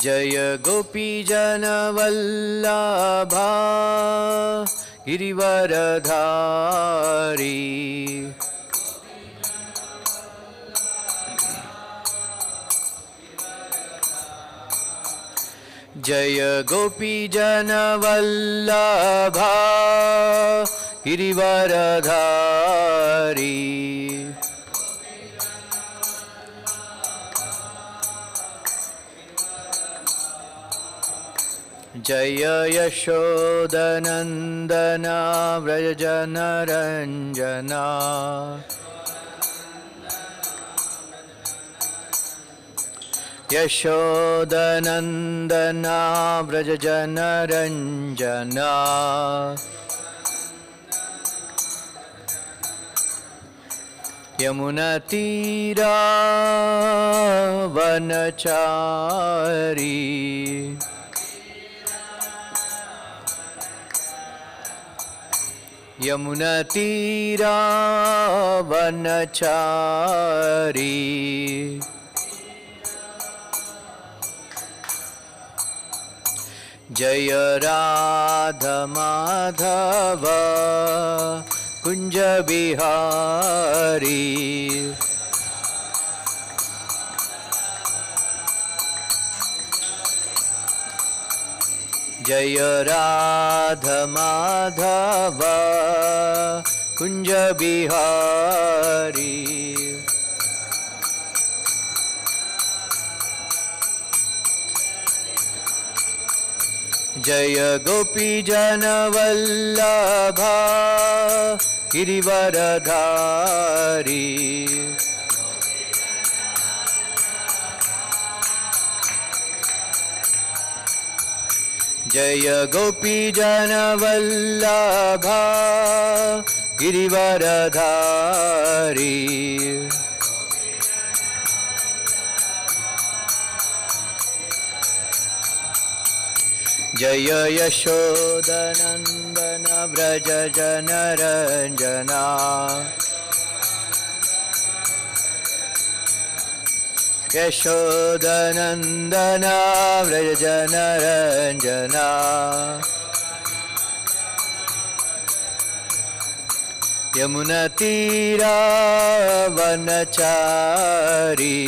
जय गोपीजनवल्लभा गिरिवरधारी। जय गोपीजनवल्लभा गिरिवरधारी। जय यशोदनन्दना व्रजनरञ्जना। यशोदनन्दना व्रजनरञ्जना। यमुनतीरावनचारी। यमुनतीरावनचारी। जय राधमाधव कुंज बिहारी। जय राधमाधव कुंज बिहारी। जय गोपीजनवल्लभा गिरिवरधारी। जय गोपीजनवल्लभा गिरिवरधारी। जय यशोदनन्दन व्रज जनरञ्जना। यशोदनन्दन व्रज जनरञ्जना। यमुनतीरावनचारी।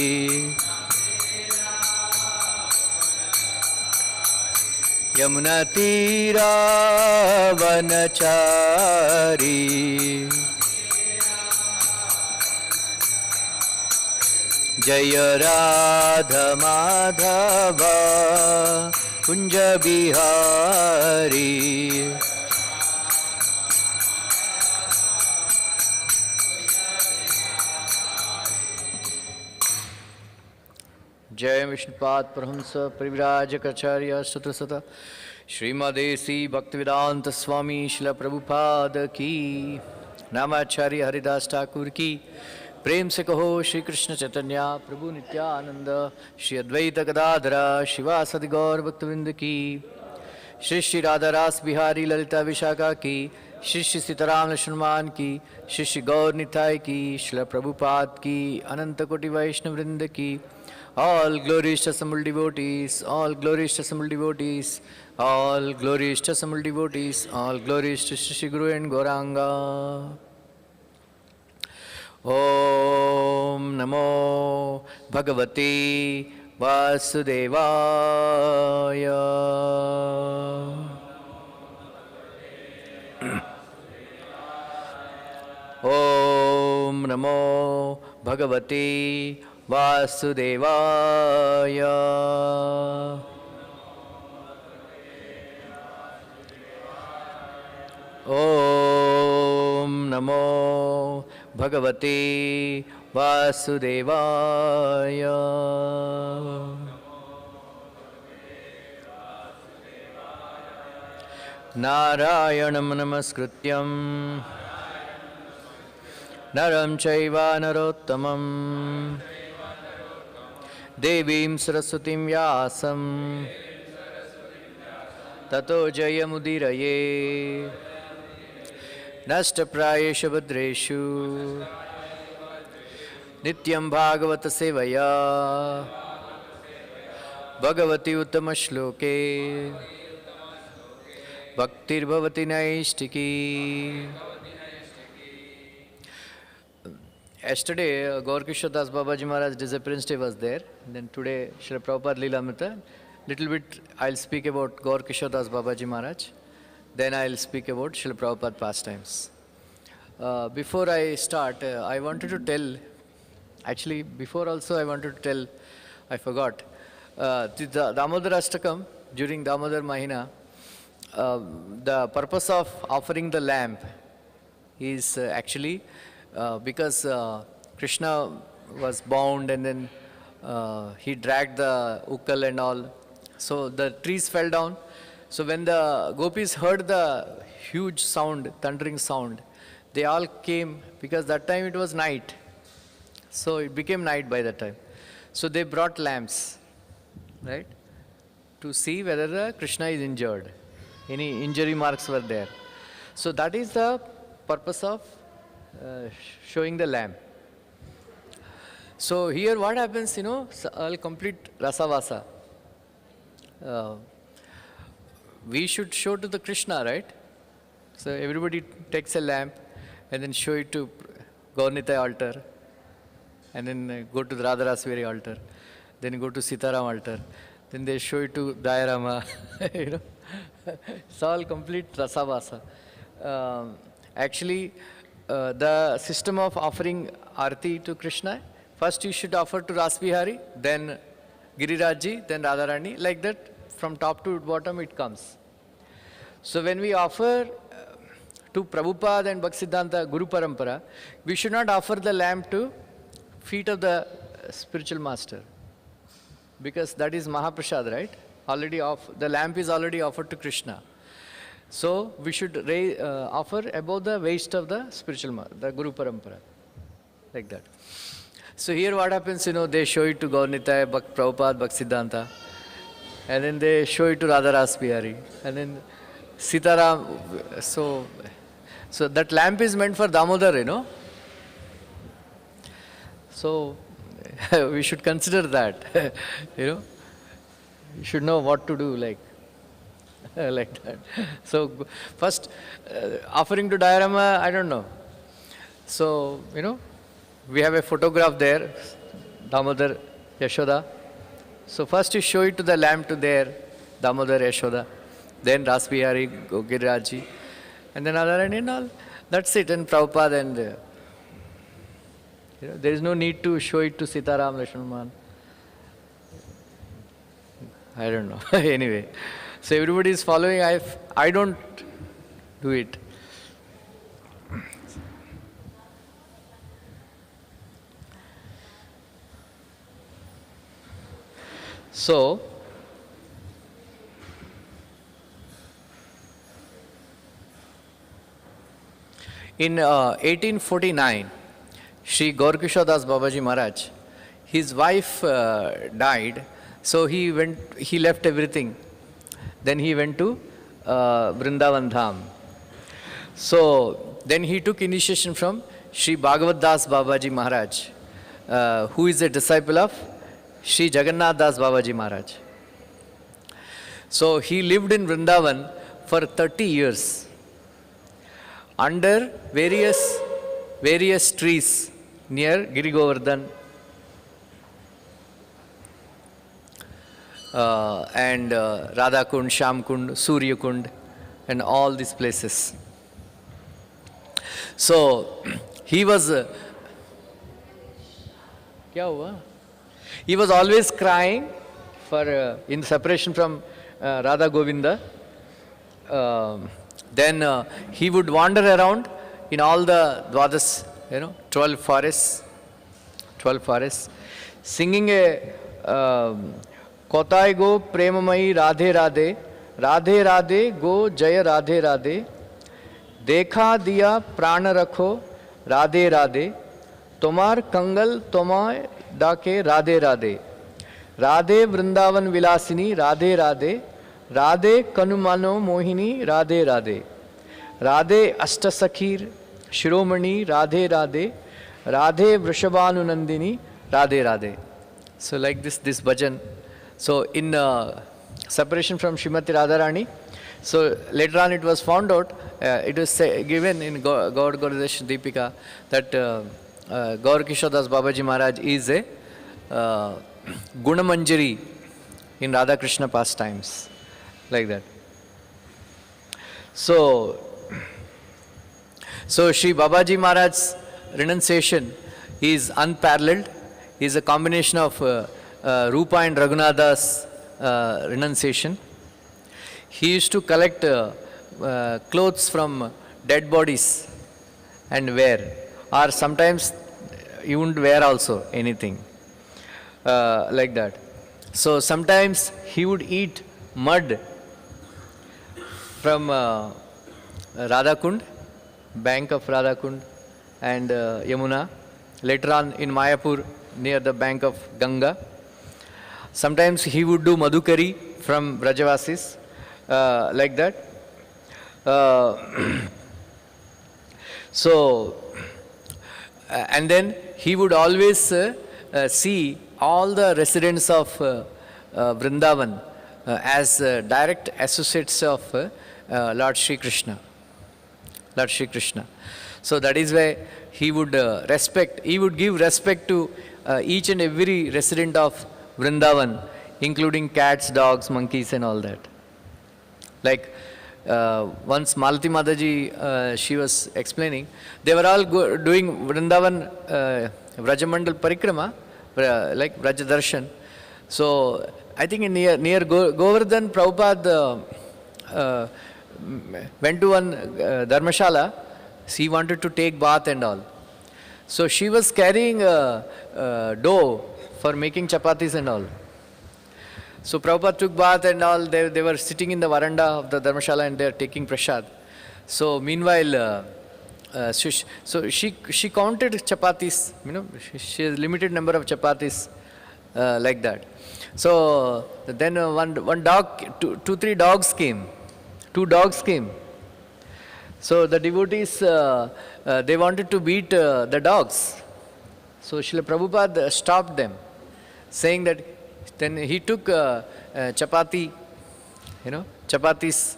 यमुनतीरावनचारी। जय राधमाधव कुंज बिहारी। जय विष्णुपाद परमहंस परिव्राजकाचार्य सुत्रसत श्रीमदेसी भक्तिवेदांत स्वामी श्रील प्रभुपाद की। नामाचार्य हरिदास ठाकुर की। प्रेम से कहो श्री कृष्ण चैतन्य प्रभु नित्यानंद श्री अद्वैत गदाधर शिवासदि गौर भक्तवृंद की। श्री श्री राधा रास बिहारी ललिता विशाखा की। श्री श्री सीताराम लक्ष्मण की। श्री श्री गौर निताय की। श्रील प्रभुपाद की। अनंत कोटि वैष्णव वृंद की। All glories to assembled devotees, all glories to assembled devotees, all glories to assembled devotees, all glories to Shri Guru and Gauranga. Om Namo Bhagavate Vasudevaya. Om Namo Bhagavate Vasudevaya. Om Namo Bhagavate Vasudevaya. Narayanam namaskrutyam naram chaiva narottamam Devim Saraswatim Vyasam Tato Jayamudiraye Nashtaprayesha Bhadreshu Nityam Bhagavata Sevaya Bhagavati Uttama Shloke Bhaktir Bhavati Naistiki. Yesterday, Gaur Kishore Das Babaji Maharaj disappearance day was there. Then today, Srila Prabhupad Lilamrta. Little bit, I'll speak about Gaur Kishore Das Babaji Maharaj. Then I'll speak about Srila Prabhupada pastimes. Before I start, I wanted to tell, actually before also I wanted to tell, I forgot. The Damodar Ashtakam, during Damodar Mahina, the purpose of offering the lamp is actually because Krishna was bound and then he dragged the ukkal and all. So the trees fell down. So when the gopis heard the huge sound, thundering sound, they all came because that time it was night. So it became night by that time. So they brought lamps, right, to see whether the Krishna is injured. Any injury marks were there. So that is the purpose of showing the lamp. So here what happens, I'll complete Rasavasa. We should show to the Krishna, right? So everybody takes a lamp and then show it to Gaurnitai altar, and then go to the Radharasveri altar, then go to Sitaram altar, then they show it to Dayarama, It's all complete Rasavasa. Actually, the system of offering Arti to Krishna, first you should offer to Rasbihari, then Girirajji, then Radharani, like that from top to bottom it comes. So when we offer to Prabhupada and Bhaktisiddhanta Guru Parampara, we should not offer the lamp to feet of the spiritual master, because that is Mahaprasad, right? The lamp is already offered to Krishna. So we should offer above the waist of the spiritual the Guru Parampara, like that. So here what happens, they show it to Gaurnitai, Prabhupada, Bhaktisiddhanta, and then they show it to Radharas Bihari, and then Sitaram. So that lamp is meant for Damodar, So we should consider that, You should know what to do, like that. So first, offering to Dayarama, I don't know. So, we have a photograph there, Damodar, Yashoda. So first you show it to the lamp to there, Damodar, Yashoda. Then Rasbihari, Girirajji, and then Radharani and all. That's it, and Prabhupada, and there is no need to show it to Sitaram, Lakshman. I don't know. Anyway, so everybody is following. I don't do it. So, in 1849, Sri Gaur Kishore Das Babaji Maharaj, his wife died, so he left everything. Then he went to Vrindavan Dham. So then he took initiation from Sri Bhagavad Das Babaji Maharaj, who is a disciple of Sri Jagannath Das Babaji Maharaj. So he lived in Vrindavan for 30 years under various trees near Giri Govardhan and Radha Kund, Sham Kund, Surya Kund, and all these places. So he was always crying for in separation from Radha Govinda. Then he would wander around in all the Dwadas, 12 forests, singing a Kotai go Premamai Radhe Radhe, Radhe Radhe go Jaya Radhe Radhe, Dekha Diya Prana Rakho, Radhe Radhe, Tomar Kangal Tomai Dake Radhe Radhe, Radhe Vrindavan Vilasini Radhe Radhe, Radhe Kanumano Mohini Radhe Radhe, Radhe Ashtasakir Shiromani Radhe Radhe, Radhe Vrishabhanu Nandini Radhe Radhe. So like this bhajan. So in separation from Srimati Radharani, so later on it was found out, it was given in Gaur Gauradesh Deepika that Gaur Kishore Das Babaji Maharaj is a Gunamanjari in Radha Krishna pastimes, like that. So Sri Babaji Maharaj's renunciation is unparalleled. He is a combination of Rupa and Raghunatha's renunciation. He used to collect clothes from dead bodies and wear, or sometimes he wouldn't wear also anything, like that. So sometimes he would eat mud from Radhakund, bank of Radhakund and Yamuna. Later on in Mayapur, near the bank of Ganga. Sometimes he would do Madhukari from Brajavasis, like that. And then he would always see all the residents of Vrindavan as direct associates of Lord Shri Krishna. Lord Shri Krishna. So that is why he would give respect to each and every resident of Vrindavan, including cats, dogs, monkeys and all that. Like once Malati Mataji, she was explaining, they were all doing Vrindavan Vrajamandal Parikrama, like Vraja Darshan. So I think near Govardhan, Prabhupada went to one Dharmashala. She wanted to take bath and all. So she was carrying dough for making chapatis and all. So Prabhupada took bath and all. They were sitting in the veranda of the Dharmashala and they are taking prasad. So meanwhile, she counted chapatis. You know, she has limited number of chapatis, like that. So then one dog, two, three dogs came. 2 dogs came. So the devotees, they wanted to beat the dogs. So Srila Prabhupada stopped them, saying that then he took chapati, chapatis,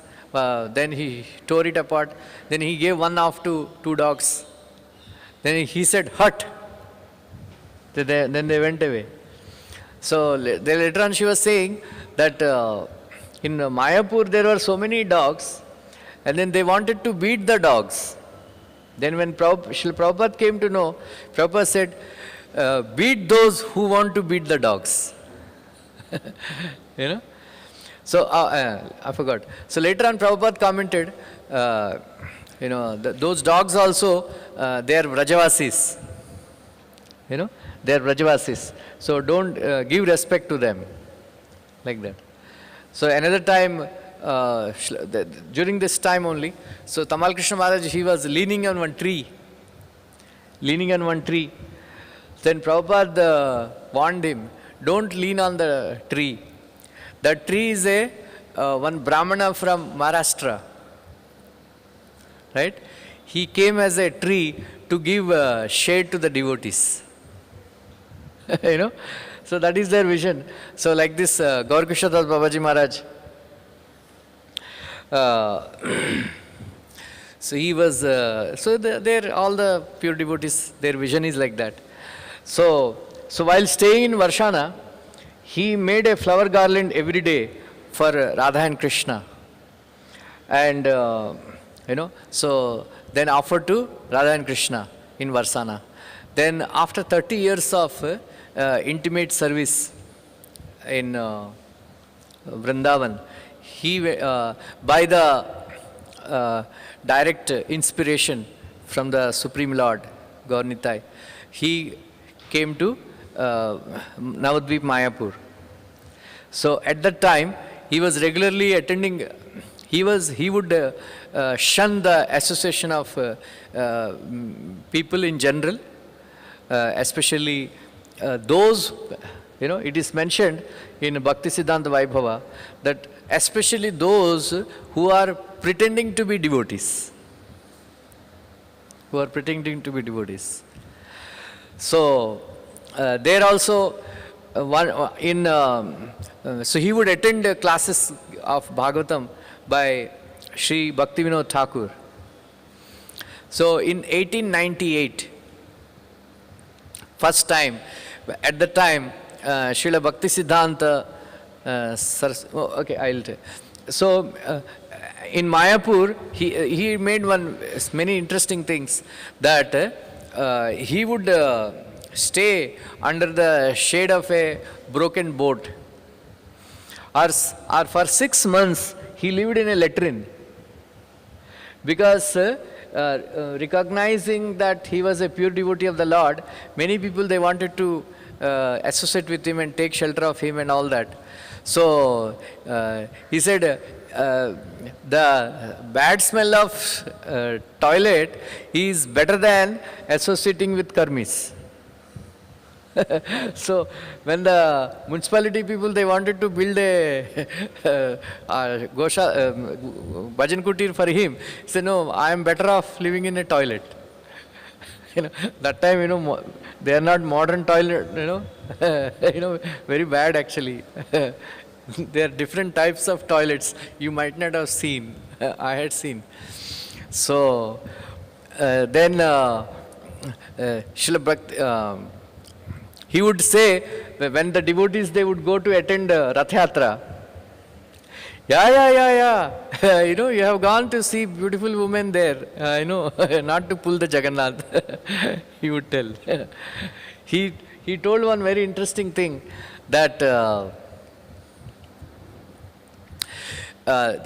then he tore it apart, then he gave one half to 2 dogs. Then he said, "Hut." Then they went away. So later on she was saying that in Mayapur there were so many dogs, and then they wanted to beat the dogs. Then when Srila Prabhupada came to know, Prabhupada said, beat those who want to beat the dogs. So I forgot. So later on Prabhupada commented, those dogs also, they are Vrajavasis. They are Vrajavasis. So don't give respect to them, like that. So another time, during this time only, so Tamal Krishna Maharaj, he was leaning on one tree. Then Prabhupada warned him, don't lean on the tree. That tree is one Brahmana from Maharashtra. Right? He came as a tree to give shade to the devotees. So that is their vision. So like this, Gaur Kishore Das Babaji Maharaj, so he was, all the pure devotees, their vision is like that. So while staying in Varshana, he made a flower garland every day for Radha and Krishna. And, so then offered to Radha and Krishna in Varsana. Then after 30 years of intimate service in Vrindavan, he, by the direct inspiration from the Supreme Lord, Gaur Nitai, he came to Navadvip Mayapur. So at that time, he was regularly attending, he would shun the association of people in general, especially those, it is mentioned in Bhakti Siddhanta Vaibhava that especially those who are pretending to be devotees. So, there also, in so he would attend classes of Bhagavatam by Sri Bhaktivinoda Thakur. So in 1898, first time, at the time, Srila Bhakti Siddhanta, okay, I'll tell. So in Mayapur, he made many interesting things, that he would stay under the shade of a broken boat, or for 6 months he lived in a latrine, because recognizing that he was a pure devotee of the Lord, many people, they wanted to associate with him and take shelter of him and all that. So he said, the bad smell of toilet is better than associating with karmis. So when the municipality people, they wanted to build a bhajan kutir for him, he said, no, I am better off living in a toilet. That time, they are not modern toilet, very bad actually. There are different types of toilets you might not have seen. I had seen. So then Srila Bhakti, he would say, when the devotees, they would go to attend Rath Yatra, yeah. You have gone to see beautiful women there. Not to pull the Jagannath. He would tell. He told one very interesting thing, that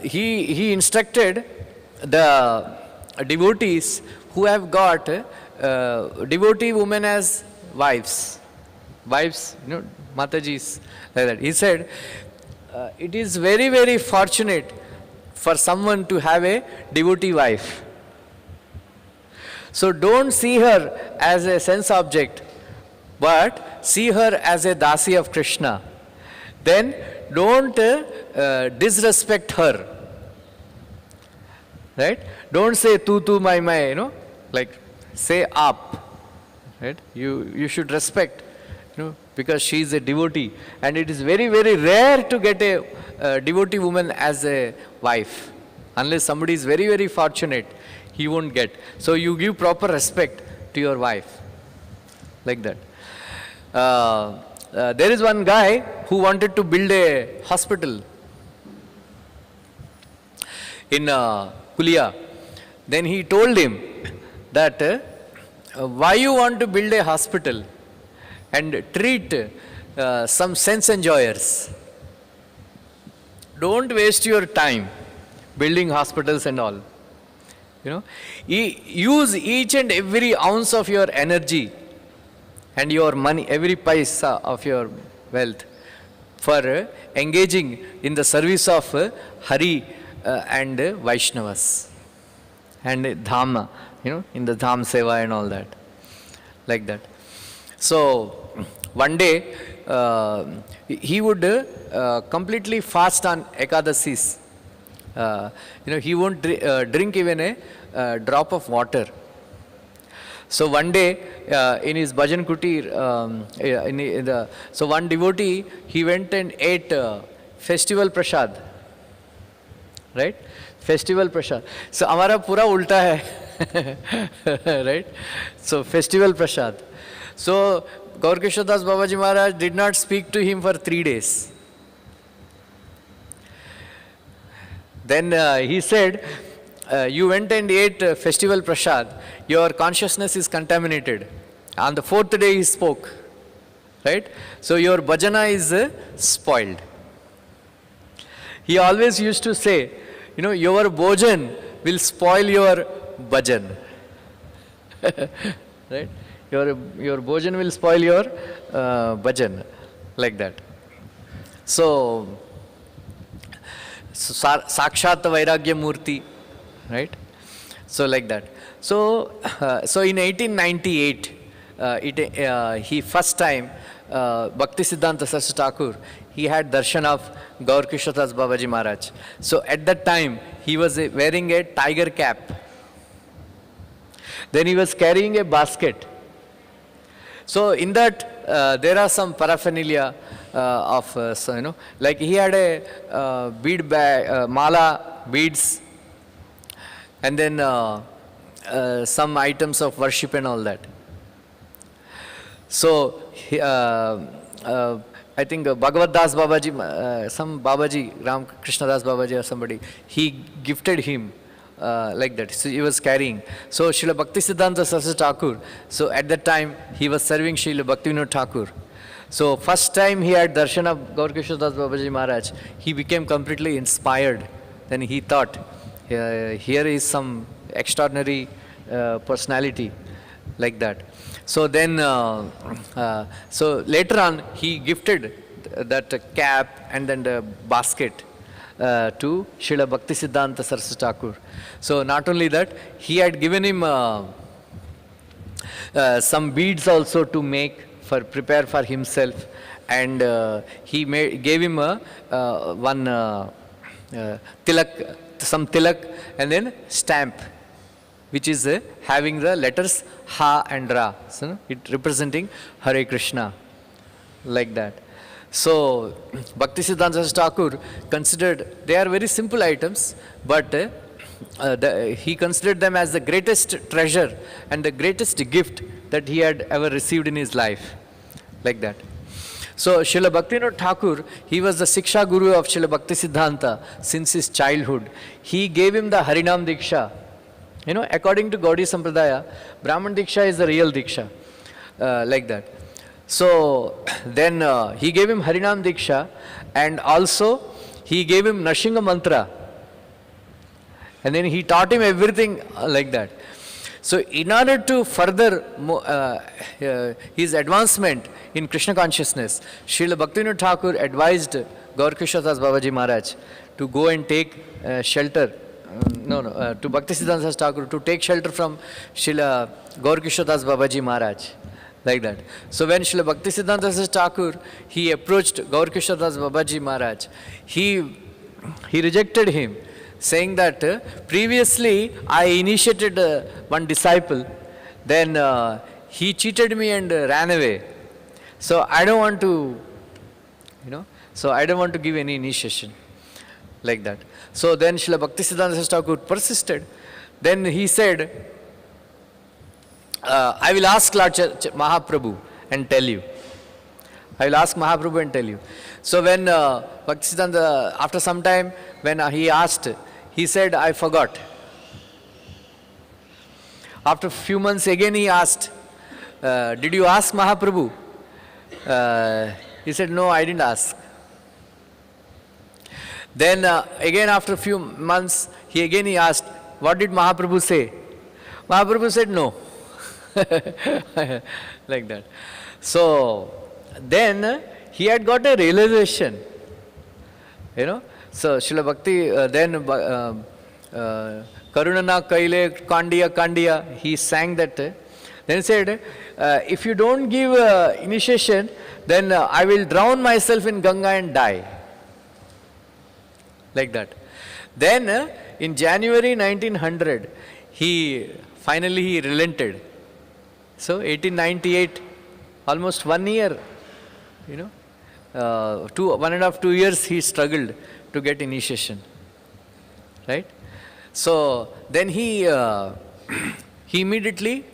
he instructed the devotees who have got devotee women as wives, Matajis, like that. He said, it is very, very fortunate for someone to have a devotee wife. So don't see her as a sense object, but see her as a dasi of Krishna. Then don't disrespect her. Right? Don't say tu, my, like say up. Right? You should respect, because she is a devotee, and it is very, very rare to get a devotee woman as a wife. Unless somebody is very, very fortunate, he won't get. So you give proper respect to your wife, like that. There is one guy who wanted to build a hospital in Kulia. Then he told him that why you want to build a hospital and treat some sense enjoyers. Don't waste your time building hospitals and all. Use each and every ounce of your energy and your money, every paisa of your wealth, for engaging in the service of Hari and Vaishnavas and Dhama, in the Dham Seva and all that, like that. So one day he would completely fast on Ekadasis. He won't drink even a drop of water. So one day in his bhajan kutir, so one devotee, he went and ate festival prasad. Right? Festival prasad. So हमारा पूरा उल्टा है. Right? So festival prasad. So Gaur Kishore Das Babaji Maharaj did not speak to him for 3 days. Then he said, you went and ate festival prasad, your consciousness is contaminated. On the 4th day he spoke. Right? So your bhajana is spoiled. He always used to say, your bhojan will spoil your bhajan. Right? Your bhojan will spoil your bhajan, like that. So Sakshat Vairagya Murti, right? So like that. So in 1898, he first time, Bhakti Siddhanta Saraswati Thakur, he had darshan of Gaur Kishore Das Babaji Maharaj. So at that time, he was wearing a tiger cap. Then he was carrying a basket. So in that there are some paraphernalia of, so, like he had a bead bag, mala, beads, and then some items of worship and all that. So I think Bhagavad Das Babaji, some Babaji, Ram Krishna Das Babaji or somebody, he gifted him like that. So he was carrying. So Srila Bhaktisiddhanta Saraswati Thakur, so at that time he was serving Srila Bhaktivinoda Thakur. So first time he had darshan of Gaur Kishore Das Babaji Maharaj, he became completely inspired. Then he thought, here is some extraordinary personality, like that. So then, so later on, he gifted that cap and then the basket to Srila Bhaktisiddhanta Saraswati Thakur. So not only that, he had given him some beads also to prepare for himself, and he gave him one tilak, some tilak, and then stamp, which is having the letters Ha and Ra, so it representing Hare Krishna, like that. So Bhaktisiddhanta Saraswati Thakur considered, they are very simple items, but he considered them as the greatest treasure and the greatest gift that he had ever received in his life, like that. So Srila Bhaktivinoda Thakur, he was the Siksha Guru of Srila Bhaktisiddhanta since his childhood. He gave him the Harinam Diksha. According to Gaudiya Sampradaya, Brahman Diksha is the real Diksha, like that. So then he gave him Harinam Diksha, and also he gave him Nashinga Mantra. And then he taught him everything like that. So in order to further his advancement in Krishna consciousness, Srila Bhaktivinoda Thakur advised Gaur Kishore Das Babaji Maharaj to go and take shelter. To Bhaktisiddhanta Saraswati Thakur to take shelter from Srila Gaur Kishore Das Babaji Maharaj, like that. So when Srila Bhaktisiddhanta Saraswati Thakur, he approached Gaur Kishore Das Babaji Maharaj, he rejected him, saying that previously I initiated one disciple, then he cheated me and ran away. So I don't want to, so I don't want to give any initiation, like that. So then Srila Bhaktisiddhanta Saraswati Thakur persisted. Then he said, I will ask Lord Mahaprabhu and tell you. I will ask Mahaprabhu and tell you. So when Bhaktisiddhanta, after some time, when he asked, he said, I forgot. After a few months again he asked, did you ask Mahaprabhu? He said, no, I didn't ask. Then again after a few months, he asked, what did Mahaprabhu say? Mahaprabhu said no. Like that. So then he had got a realization. So Srila Bhakti, then Karunana Kaile Kandiya, he sang that. Then he said, if you don't give initiation, then I will drown myself in Ganga and die. Like that. Then in January 1900, he finally relented. So 1898, almost 1 year, 1.5, 2 years he struggled to get initiation. Right? So then he immediately,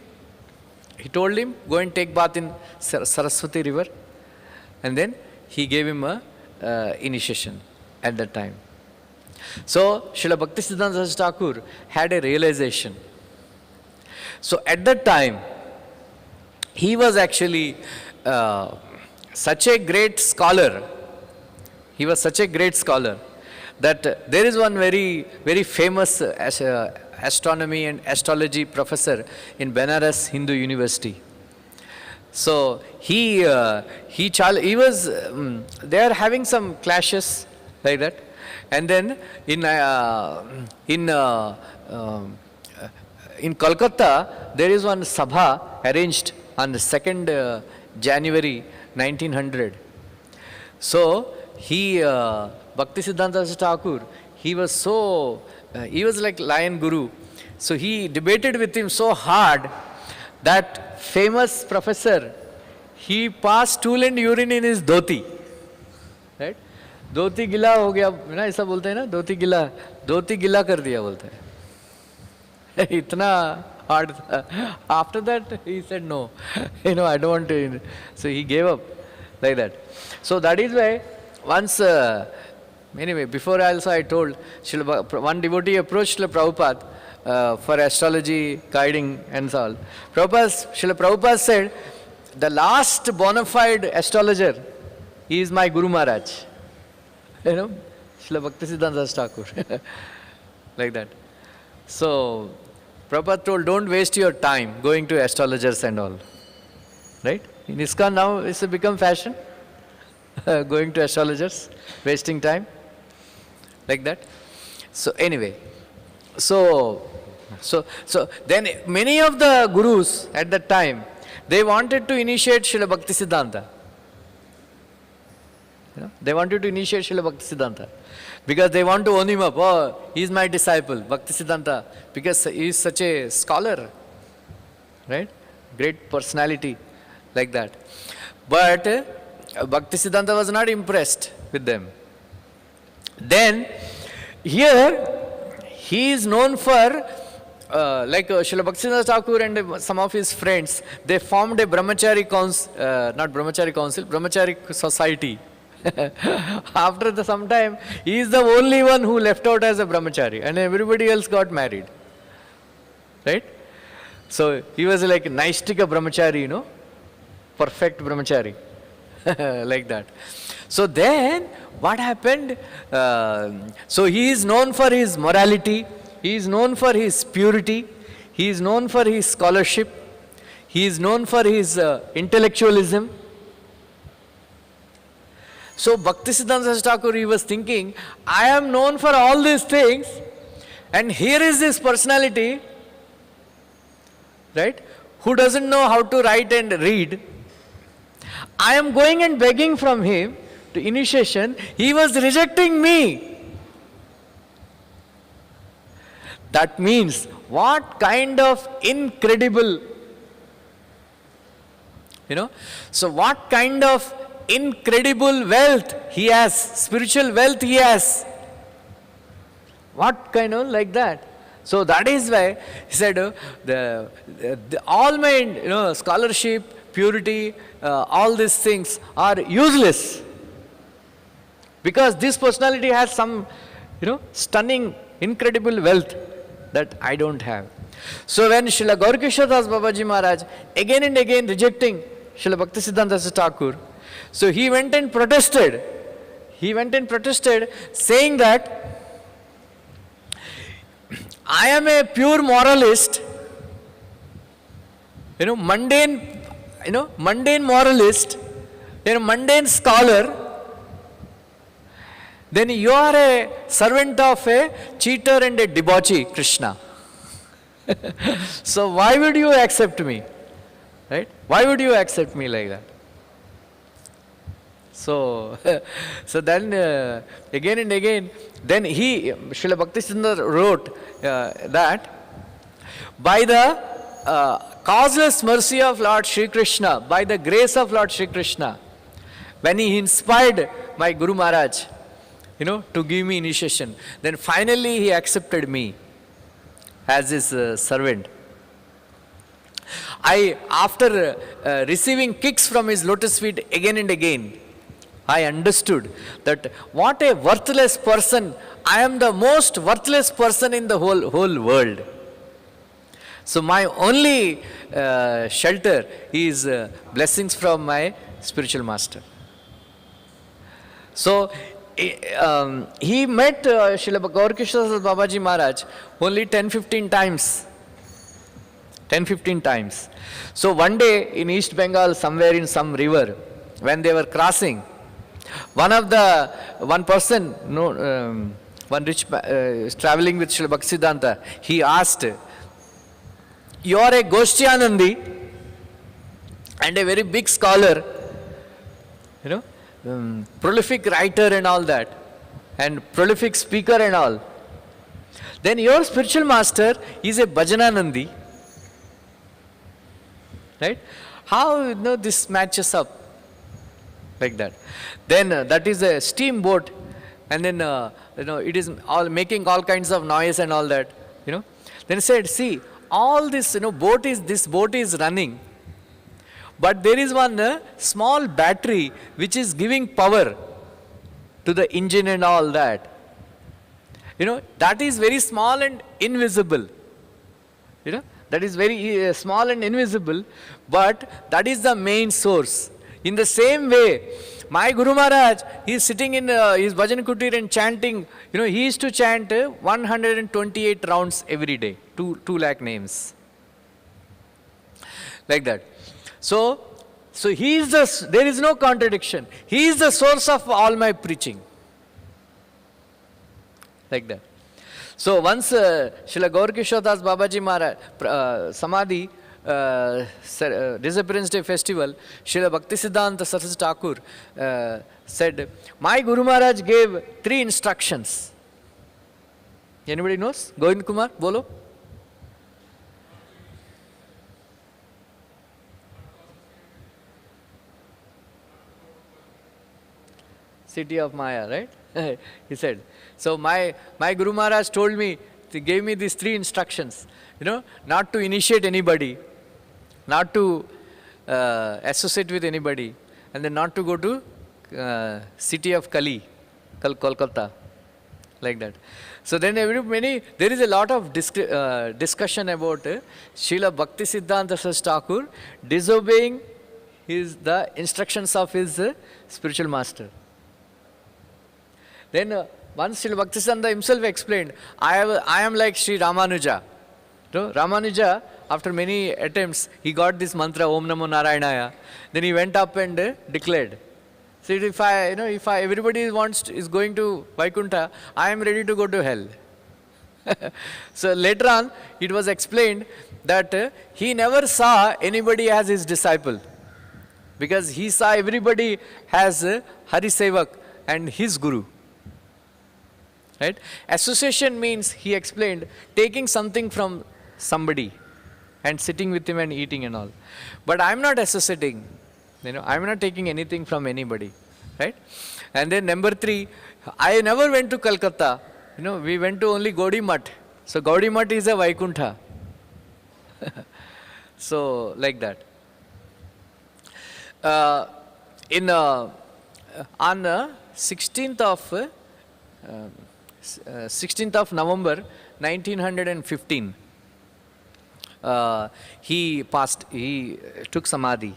he told him, go and take bath in Saraswati river. And then he gave him a initiation at that time. So Srila Bhaktisiddhanta Saraswati Thakur had a realization. So at that time, he was actually such a great scholar. He was such a great scholar that there is one very, very famous astronomy and astrology professor in Benares Hindu University. So he was, they are having some clashes like that. And then in Kolkata, there is one sabha arranged on the 2nd January 1900. So Bhaktisiddhanta Saraswati Thakur, he was like lion guru. So he debated with him so hard that famous professor he passed stool and urine in his dhoti. Right? धोती गिला हो गया ना, ऐसा बोलते हैं ना, धोती गिला कर दिया बोलते हैं. इतना hard था. After that he said no, I don't want to. So he gave up like that. So that is why once, anyway, before also I told, one devotee approached Srila Prabhupada for astrology, guiding and so all. Srila Prabhupada said, the last bona fide astrologer is my Guru Maharaj. Srila Bhaktisiddhanta Thakur. Like that. So, Prabhupada told, don't waste your time going to astrologers and all. Right? In ISKCON now it's become fashion. Going to astrologers, wasting time. Like that. So anyway. So then many of the gurus at that time, they wanted to initiate Srila Bhaktisiddhanta. They wanted to initiate Srila Bhaktisiddhanta. Because they want to own him up. Oh, he is my disciple, Bhaktisiddhanta. Because he is such a scholar. Right? Great personality. Like that. But Bhaktisiddhanta was not impressed with them. Then, here, he is known for, like Srila Bhaktisiddhanta Thakur and some of his friends, they formed a Brahmachari council, not Brahmachari council, Brahmachari society. After some time, he is the only one who left out as a brahmachari and everybody else got married. Right? So, he was like Naishtika brahmachari, perfect brahmachari. Like that. So then, what happened? So he is known for his morality, he is known for his purity, he is known for his scholarship, he is known for his intellectualism. So Bhaktisiddhanta Thakur, he was thinking, I am known for all these things, and here is this personality, right, who doesn't know how to write and read. I am going and begging from him to initiation. He was rejecting me. That means what kind of incredible, so what kind of incredible wealth he has, spiritual wealth he has. What kind of like that. So that is why he said, all my scholarship, purity, all these things are useless. Because this personality has some, stunning, incredible wealth that I don't have. So when Srila Gaurkishore Das Babaji Maharaj, again and again rejecting Srila Bhaktisiddhanta Thakur, so he went and protested. He went and protested, saying that, I am a pure moralist, mundane moralist, mundane scholar, then you are a servant of a cheater and a debauchee, Krishna. So why would you accept me? Right? Why would you accept me like that? So then again and again, then Srila Bhaktisiddhanta wrote that by the causeless mercy of Lord Sri Krishna, by the grace of Lord Sri Krishna, when he inspired my Guru Maharaj, to give me initiation, then finally he accepted me as his servant. After receiving kicks from his lotus feet again and again, I understood that what a worthless person, I am the most worthless person in the whole world. So my only shelter is blessings from my spiritual master. So he met Srila Gaurkishore Babaji Maharaj only 10-15 times. 10-15 times. So one day in East Bengal, somewhere in some river, when they were crossing, one person, one rich traveling with Srila Bhaktisiddhanta, he asked, you are a Goshtianandi and a very big scholar, prolific writer and all that, and prolific speaker and all. Then your spiritual master is a Bhajananandi, right? How this matches up? Like that. Then that is a steamboat, and then it is all making all kinds of noise and all that. Then he said, see, all this this boat is running, but there is one small battery which is giving power to the engine and all that. That is very small and invisible. That is very small and invisible, but that is the main source. In the same way, my Guru Maharaj, he is sitting in his bhajan kutir and chanting. He used to chant 128 rounds every day, 2 lakh names. Like that. So he is there is no contradiction. He is the source of all my preaching. Like that. So once Srila Gaur Kishore Das Babaji Maharaj Samadhi Disappearance Day festival, Srila Bhaktisiddhanta Saraswati Thakur said, my Guru Maharaj gave 3 instructions. Anybody knows? Govind Kumar, bolo. City of Maya, right? He said. So my Guru Maharaj told me, he gave me these 3 instructions. Not to initiate anybody, not to associate with anybody, and then not to go to city of Kali, Kolkata, like that. So then there is a lot of discussion about Srila Bhaktisiddhanta Saraswati Thakur disobeying the instructions of his spiritual master. Then once Srila Bhaktisiddhanta himself explained, I am like Sri Ramanuja. Ramanuja, after many attempts, he got this mantra, Om Namo Narayanaya. Then he went up and declared. So if everybody is going to Vaikuntha, I am ready to go to hell. So later on, it was explained that he never saw anybody as his disciple, because he saw everybody as Hari Sevak and his Guru. Right? Association means, he explained, taking something from somebody and sitting with him and eating and all. But I am not associating, I am not taking anything from anybody. Right? And then number 3, I never went to Calcutta. We went to only Gaudi Math. So Gaudi Math is a Vaikuntha. So like that. On 16th of November 1915, he took Samadhi.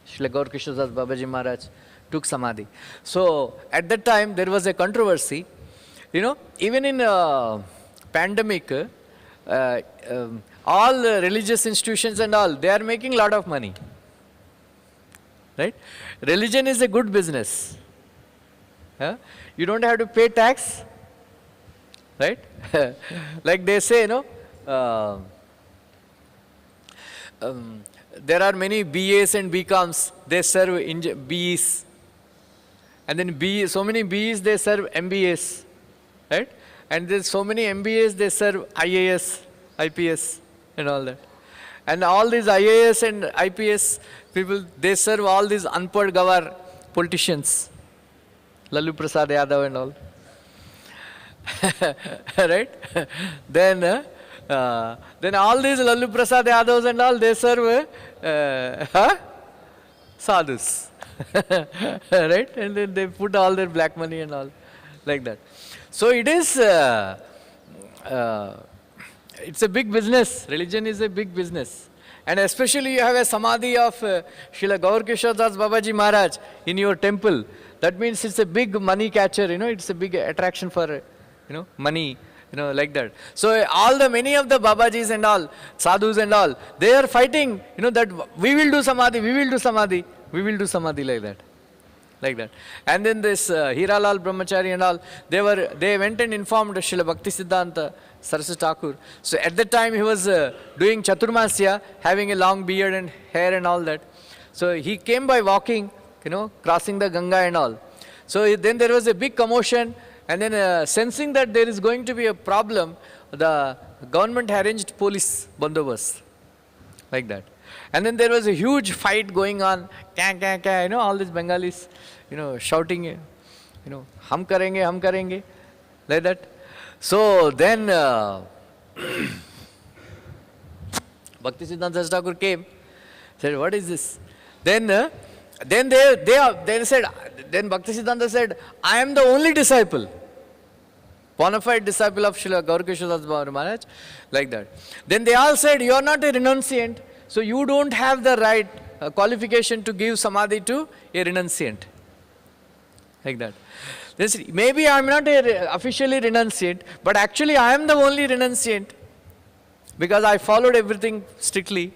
Srila Gaur Kishore Das Babaji Maharaj took Samadhi. So at that time there was a controversy. Even in pandemic, all religious institutions and all, they are making a lot of money. Right? Religion is a good business. You don't have to pay tax. Right? Like they say, there are many BAs and BComs, they serve BEs. And then so many BEs, they serve MBAs. Right? And there's so many MBAs, they serve IAS, IPS and all that. And all these IAS and IPS people, they serve all these unpad gawar politicians. Lalu Prasad Yadav and all. Right? Then all these Lalu Prasad Yadavs and all, they serve sadhus. Right? And then they put all their black money and all, like that. So it is, it's a big business. Religion is a big business. And especially you have a samadhi of Srila Gaur Kishore Das Babaji Maharaj in your temple. That means it's a big money catcher, it's a big attraction for, money, like that. So many of the Babajis and all, sadhus and all, they are fighting, that we will do samadhi, we will do samadhi, we will do samadhi, like that. Like that. And then this Hiralal Brahmachari and all, they went and informed Srila Bhaktisiddhanta Saraswati Thakur. So at that time he was doing Chaturmasya, having a long beard and hair and all that. So he came by walking, crossing the Ganga and all. So then there was a big commotion, and then sensing that there is going to be a problem, the government arranged police bandobast, like that. And then there was a huge fight going on. Kya, kya, kya, all these Bengalis, shouting, hum karenge, like that. So then Bhaktisiddhanta Thakur came, said, what is this? Then they said, then Bhaktisiddhanta said, I am the only disciple, bona fide disciple of Srila Gaurkishore Das Babaji Maharaj, like that. Then they all said, you are not a renunciant, so you don't have the right qualification to give samadhi to a renunciant, like that. They said, maybe I am not officially renunciant, but actually I am the only renunciant, because I followed everything strictly.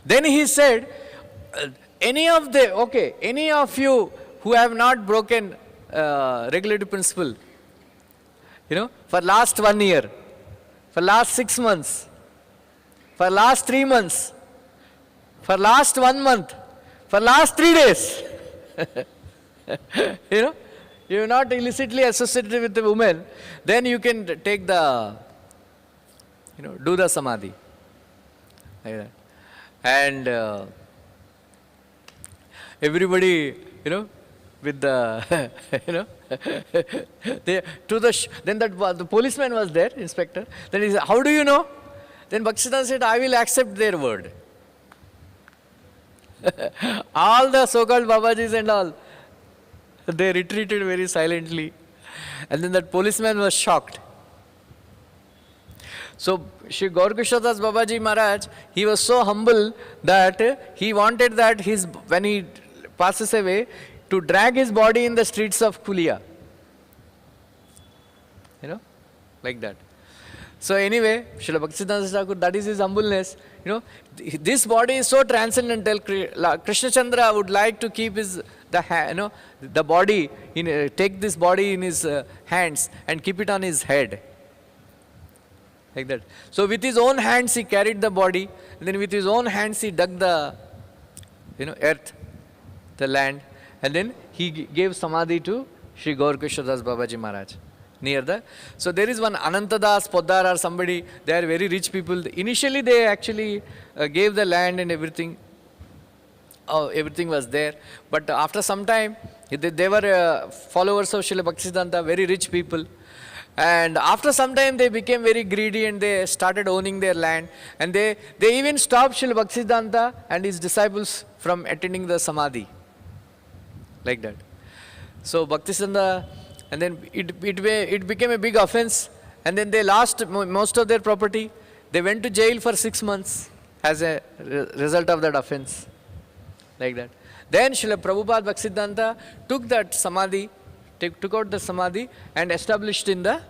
Then he said, any of you who have not broken regulative principle, for last 1 year, for last 6 months, for last 3 months, for last 1 month, for last 3 days, you are not illicitly associated with the woman, then you can take the, do the samadhi, like that. And everybody, with the, then the policeman was there, inspector. Then he said, how do you know? Then Bhaktisiddhanta said, I will accept their word. All the so-called Babajis and all, they retreated very silently. And then that policeman was shocked. So, Shri Gaurkishore Das Babaji Maharaj, he was so humble that he wanted that when he passes away, to drag his body in the streets of Kulia. Like that. So anyway, Srila Bhaktisiddhanta Thakur, that is his humbleness. This body is so transcendental. Krishna Chandra would like to keep the body, take this body in his hands and keep it on his head. Like that. So with his own hands he carried the body, and then with his own hands he dug the earth, the land, and then he gave samadhi to Sri Gaurkishore Das Babaji Maharaj. So there is one Anantadas Poddar or somebody, they are very rich people. Initially they actually gave the land and everything. Everything was there. But after some time, they were followers of Srila Bhaktisiddhanta, very rich people. And after some time they became very greedy and they started owning their land. And they even stopped Srila Bhaktisiddhanta and his disciples from attending the samadhi. Like that. So Bhaktisiddhanta, and then it became a big offense, and then they lost most of their property. They went to jail for 6 months as a result of that offense, like that. Then Srila Prabhupada Bhaktisiddhanta took that samadhi, took out the samadhi and established in the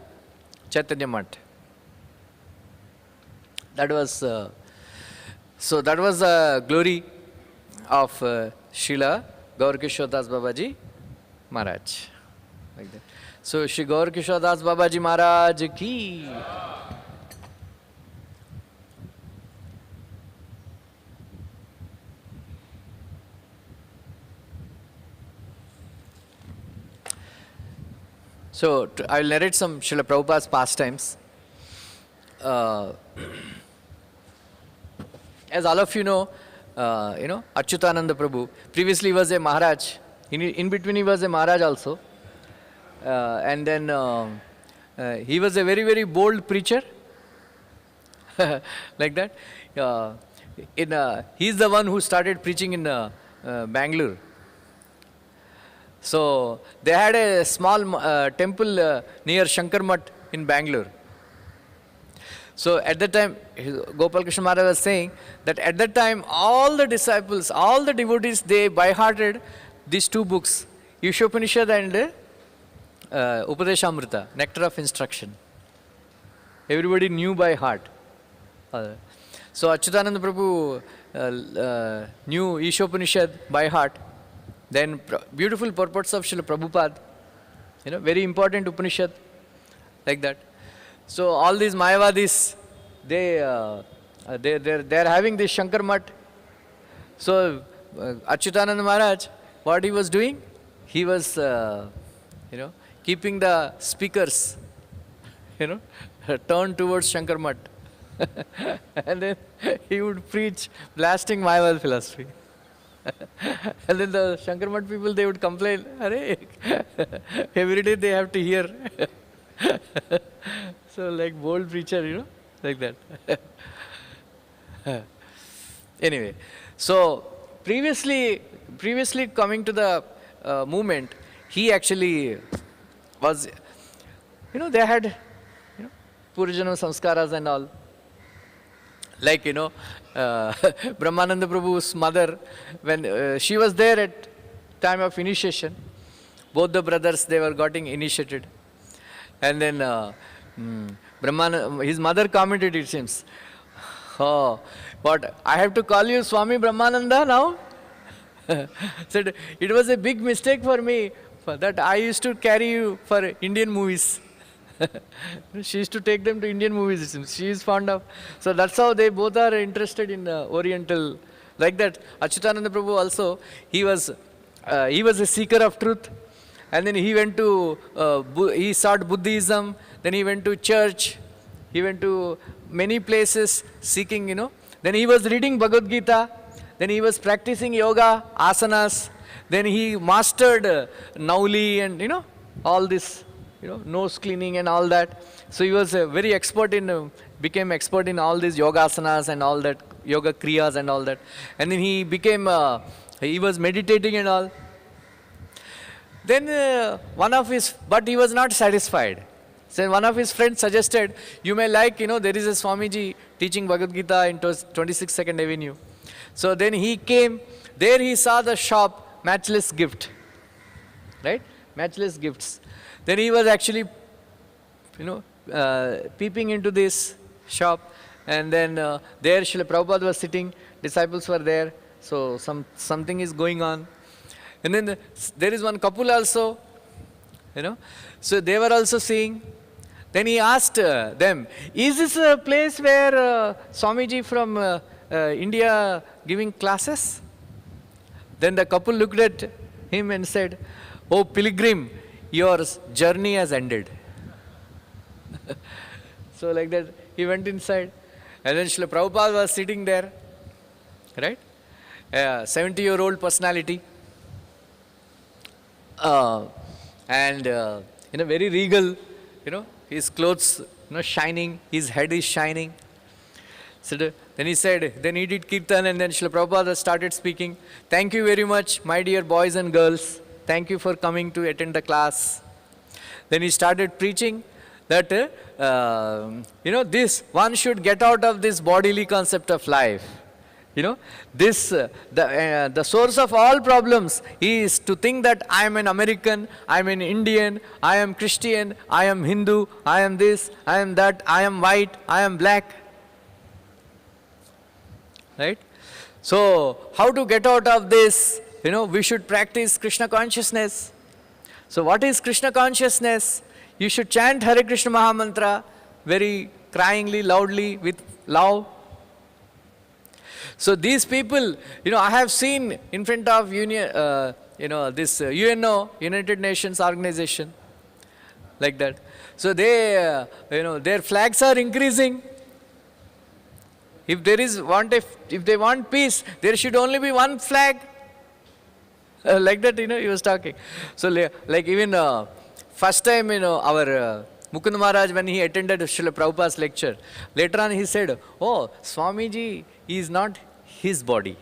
Chaitanya Math. That was that was the glory of Srila Gaurkishore Das Babaji Maharaj. Like that. So, Shri Gaurkishore Das Babaji Maharaj ki. So, I will narrate some Srila Prabhupada's pastimes. As all of you know, Achyutananda Prabhu, previously he was a Maharaj. In between he was a Maharaj also. And then he was a very, very bold preacher, like that. He's the one who started preaching in Bangalore. So they had a small temple near Shankar Math in Bangalore. So at that time, Gopal Krishna Maharaj was saying that at that time all the disciples, all the devotees, they by-hearted these 2 books, Ishopanishad and Upadeshamrita, Nectar of Instruction. Everybody knew by heart. So Achyutananda Prabhu knew Ishopanishad by heart. Then beautiful purports of Srila Prabhupada, very important Upanishad, like that. So all these Mayavadis, they're having this Shankar Math. So Achyutananda Maharaj, what he was doing? He was, keeping the speakers, turned towards Shankar Math. And then he would preach blasting Mayavad philosophy. And then the Shankarmat people, they would complain, Hare, every day they have to hear. So like bold preacher, like that. Anyway, so previously coming to the movement, he actually was, they had, Purajana Samskaras and all. Like, Brahmananda Prabhu's mother, when she was there at time of initiation, both the brothers, they were getting initiated. And then his mother commented, it seems, oh, what, I have to call you Swami Brahmananda now? Said, it was a big mistake for me that I used to carry you for Indian movies. She used to take them to Indian movies, it seems. She is fond of. So that's how they both are interested in Oriental. Like that, Achyutananda Prabhu also, he was a seeker of truth. And then he went to, he sought Buddhism. Then he went to church. He went to many places seeking, Then he was reading Bhagavad Gita. Then he was practicing yoga, asanas. Then he mastered Nauli and, all this. Nose cleaning and all that. So he was very expert in, became expert in all these yoga asanas and all that, yoga kriyas and all that. And then he became, he was meditating and all. Then but he was not satisfied. So one of his friends suggested, you may like, there is a Swamiji teaching Bhagavad Gita in 22nd Avenue. So then he came, there he saw the shop, Matchless Gift. Right? Matchless Gifts. Then he was actually, peeping into this shop. And then there Srila Prabhupada was sitting, disciples were there. So something is going on. And then there is one couple also, So they were also seeing. Then he asked them, is this a place where Swamiji from India giving classes? Then the couple looked at him and said, oh pilgrim, your journey has ended. So like that, he went inside. And then Srila Prabhupada was sitting there, right? 70-year-old personality. And very regal, his clothes, shining, his head is shining. So then he said, then he did kirtan, and then Srila Prabhupada started speaking. Thank you very much, my dear boys and girls. Thank you for coming to attend the class. Then he started preaching that, this, one should get out of this bodily concept of life. This, the source of all problems is to think that I am an American, I am an Indian, I am Christian, I am Hindu, I am this, I am that, I am white, I am black. Right? So, how to get out of this? We should practice Krishna consciousness. So what is Krishna consciousness? You should chant Hare Krishna Mahamantra very cryingly, loudly, with love. So these people, I have seen in front of this UNO, United Nations Organization, like that. So they, their flags are increasing. If they want peace, there should only be one flag. Like that, he was talking. So like even first time, our Mukund Maharaj, when he attended Srila Prabhupada's lecture, later on he said, oh, Swamiji is not his body.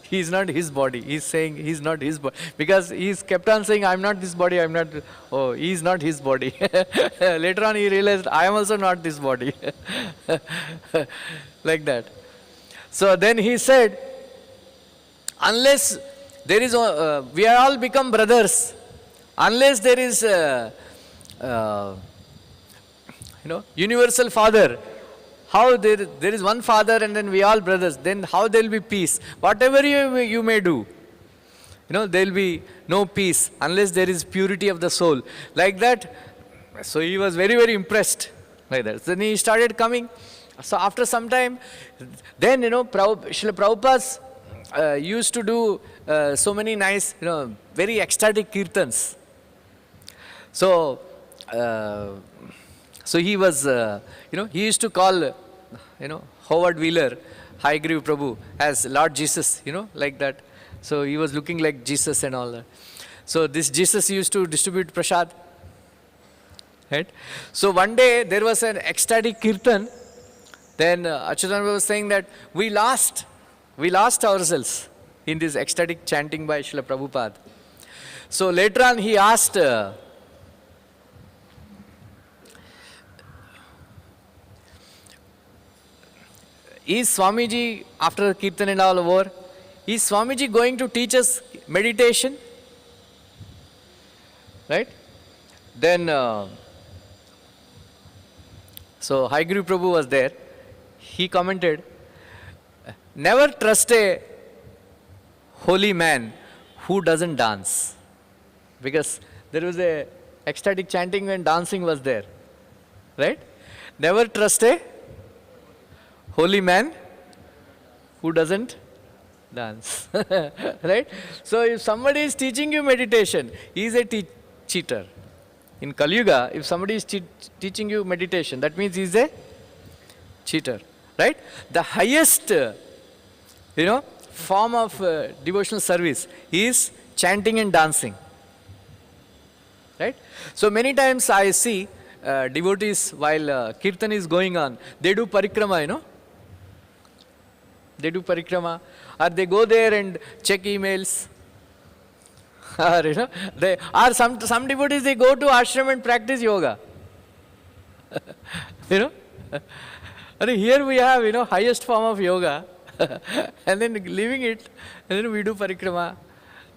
He is not his body. He is saying he is not his body. Because he kept on saying, I am not this body, I am not, oh, he is not his body. Later on he realized, I am also not this body. Like that. So then he said, unless there is, we are all become brothers. Unless there is, universal father, how there is one father and then we all brothers, then how there will be peace? Whatever you may do, there will be no peace unless there is purity of the soul. Like that, so he was very, very impressed. Like that. So then he started coming. So after some time, then, Srila Prabhupada used to do so many nice, So he was, he used to call, Howard Wheeler, Haigreve Prabhu, as Lord Jesus, like that. So he was looking like Jesus and all that. So this Jesus used to distribute prasad. Right? So one day there was an ecstatic kirtan. Then Achyutananda was saying that we lost ourselves in this ecstatic chanting by Srila Prabhupada. So later on he asked, is Swamiji, after kirtan and all over, is Swamiji going to teach us meditation? Right? Then, so Haigreve Prabhu was there. He commented, never trust a holy man who doesn't dance. Because there was a ecstatic chanting when dancing was there. Right? Never trust a holy man who doesn't dance. Right? So if somebody is teaching you meditation, he is a cheater. In Kali Yuga, if somebody is teaching you meditation, that means he is a cheater. Right? The highest, form of devotional service is chanting and dancing. Right? So many times I see devotees, while kirtan is going on, they do parikrama, They do parikrama, or they go there and check emails. Or, some devotees, they go to ashram and practice yoga. Here we have, highest form of yoga, and then leaving it, and then we do parikrama,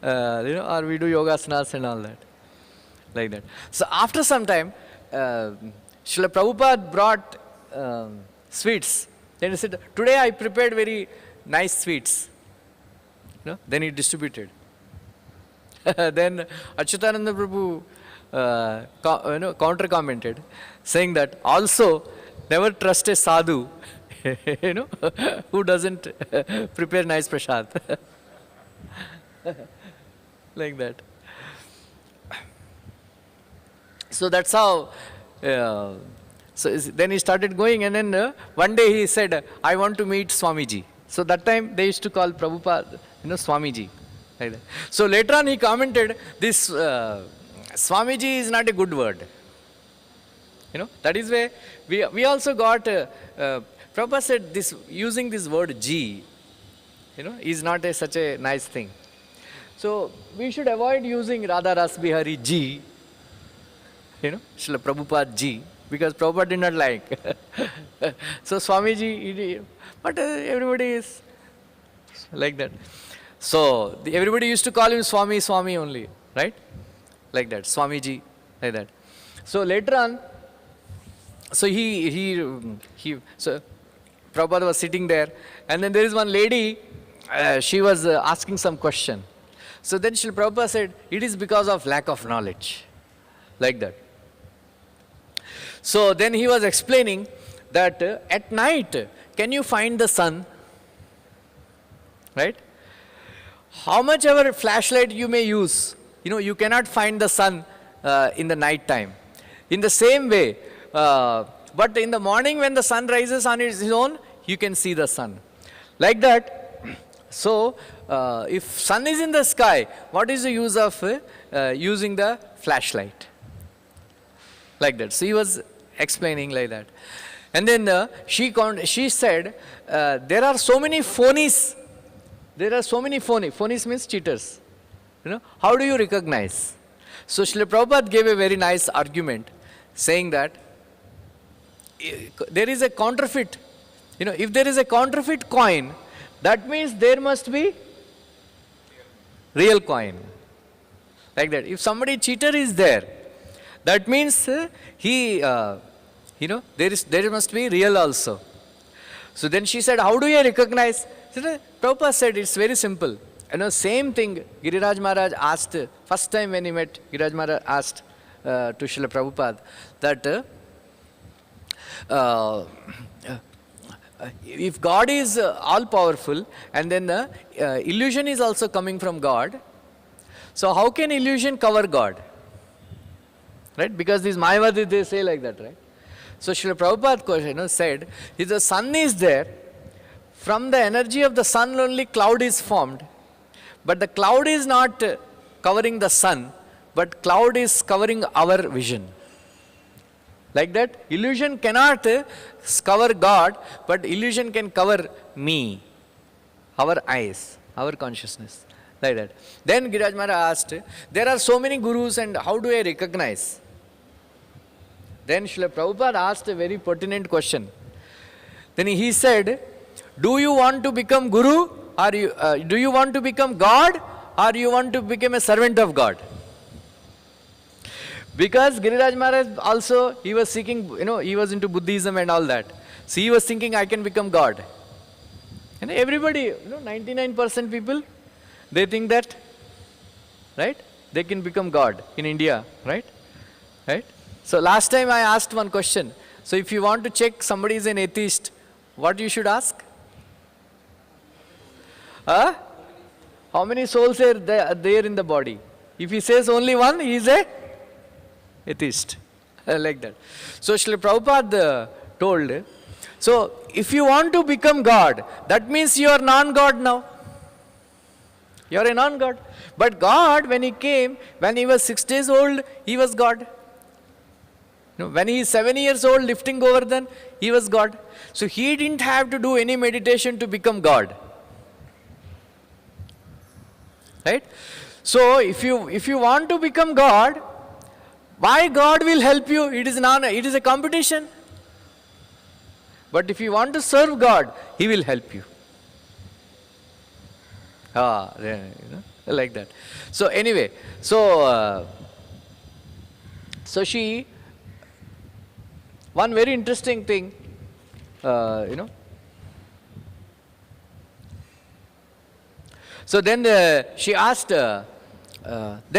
or we do yogasanas and all that, like that. So after some time, Srila Prabhupada brought sweets. Then he said, today I prepared very nice sweets. Then he distributed. Then Achyutananda Prabhu counter commented, saying that also never trust a sadhu, who doesn't prepare nice prasad. Like that. So that's how. Then he started going, and then one day he said, I want to meet Swamiji. So that time they used to call Prabhupada, Swamiji. Like that. So later on he commented, this Swamiji is not a good word. That is why we also got, Prabhupada said this, using this word Ji, is not such a nice thing. So we should avoid using Radha Ras Bihari Ji, Srila Prabhupada Ji, because Prabhupada did not like. So Swamiji, but everybody is like that. So everybody used to call him Swami, Swami only, right? Like that, Swamiji, like that. So later on, so so Prabhupada was sitting there, and then there is one lady, she was asking some question. So then Srila Prabhupada said, it is because of lack of knowledge, like that. So then he was explaining that at night, can you find the sun? Right? How much ever flashlight you may use, you cannot find the sun in the night time. In the same way, but in the morning when the sun rises on its own, you can see the sun. Like that. So, if sun is in the sky, what is the use of using the flashlight? Like that. So he was explaining like that. And then she said, there are so many phonies. There are so many phonies. Phonies means cheaters. How do you recognize? So Srila Prabhupada gave a very nice argument, saying that there is a counterfeit. If there is a counterfeit coin, that means there must be real coin. Like that. If somebody cheater is there, that means there must be real also. So then she said, how do you recognize? Prabhupada said, it's very simple. Same thing Giriraj Maharaj asked, first time when he met, Giriraj Maharaj asked to Srila Prabhupada that if God is all powerful and then illusion is also coming from God, so how can illusion cover God? Right? Because these Mayavadis, they say like that, right? So Srila Prabhupada said, if the sun is there, from the energy of the sun only cloud is formed. But the cloud is not covering the sun, but cloud is covering our vision. Like that, illusion cannot cover God, but illusion can cover me, our eyes, our consciousness. Like that. Then Giriraj Maharaj asked, there are so many gurus and how do I recognize? Then Srila Prabhupada asked a very pertinent question. Then he said, do you want to become guru? Or do you want to become God? Or you want to become a servant of God? Because Giriraj Maharaj also, he was seeking, he was into Buddhism and all that. So he was thinking, I can become God. And everybody, 99% people, they think that, right? They can become God in India, right? Right? So last time I asked one question. So if you want to check somebody is an atheist, what you should ask? How many souls are there in the body? If he says only one, he is a atheist. Like that. So Srila Prabhupada told, so if you want to become God, that means you are non-God now. You are a non-God. But God, when he came, when he was 6 days old, he was God. When he is 7 years old, lifting Govardhan, he was God. So he didn't have to do any meditation to become God. Right? So if you want to become God, why God will help you? It is a competition. But if you want to serve God, he will help you. Like that. So anyway, so she, one very interesting thing, So then she asked, then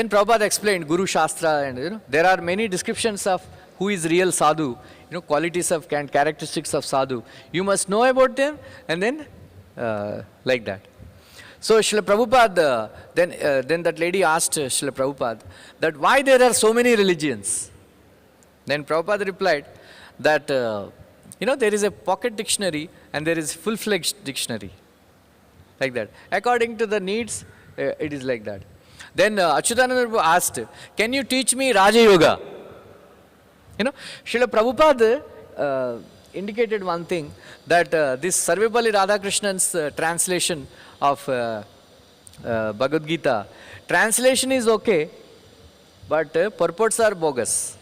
Prabhupada explained Guru Shastra, and there are many descriptions of who is real sadhu, qualities of and characteristics of sadhu. You must know about them, and then like that. So Srila Prabhupada, then that lady asked Srila Prabhupada that why there are so many religions. Then Prabhupada replied that there is a pocket dictionary and there is full-fledged dictionary. Like that. According to the needs, it is like that. Then Achyutananda Prabhu asked, can you teach me Raja Yoga? Srila Prabhupada indicated one thing, that this Sarvepalli Radhakrishnan's translation of Bhagavad Gita, translation is okay, but purports are bogus.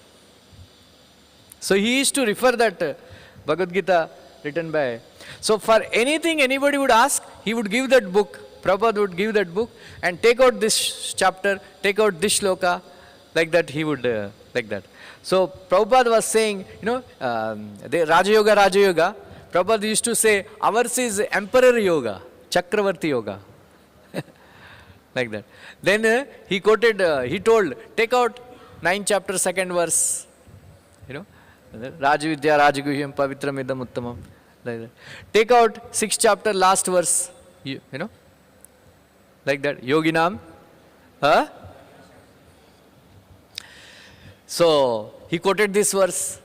So he used to refer that Bhagavad Gita written by. So for anything anybody would ask, he would give that book. Prabhupada would give that book and take out this chapter, take out this shloka, like that he would, like that. So Prabhupada was saying, the Raja Yoga, Prabhupada used to say, ours is Emperor Yoga, Chakravarti Yoga. Like that. Then he quoted, he told, take out 9th chapter, 2nd verse. Rajavidya Rajaguhyam Pavitram Idam Uttamam. Like that. Take out 6th chapter, last verse. Like that. Yoginam. So he quoted this verse.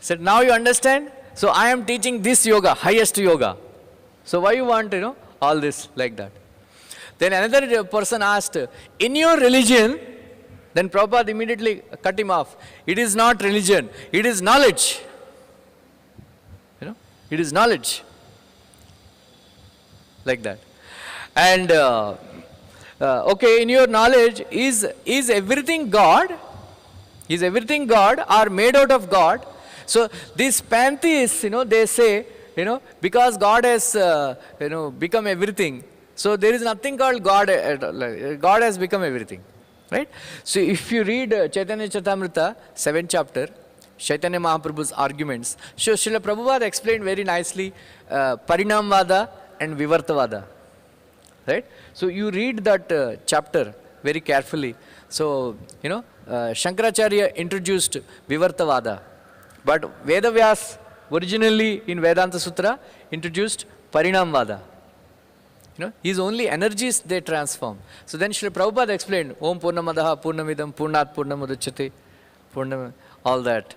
Said, now you understand? So I am teaching this yoga, highest yoga. So why you want, all this, like that. Then another person asked, in your religion, then Prabhupada immediately cut him off. It is not religion, it is knowledge. It is knowledge. Like that. And, okay, in your knowledge, is everything God? Is everything God or made out of God? So these pantheists, they say, because God has, become everything. So there is nothing called God. God has become everything. Right? So if you read Chaitanya Charitamrita, 7th chapter, Chaitanya Mahaprabhu's arguments. So Srila Prabhupada explained very nicely Parinamvada and Vivartavada. Right? So you read that chapter very carefully. So, Shankaracharya introduced Vivartavada. But Vedavyas originally in Vedanta Sutra introduced Parinamvada. His only energies they transform. So then Srila Prabhupada explained Om Purnamadaha Purnamidam Purnat Purnamudachyate Purnam, all that.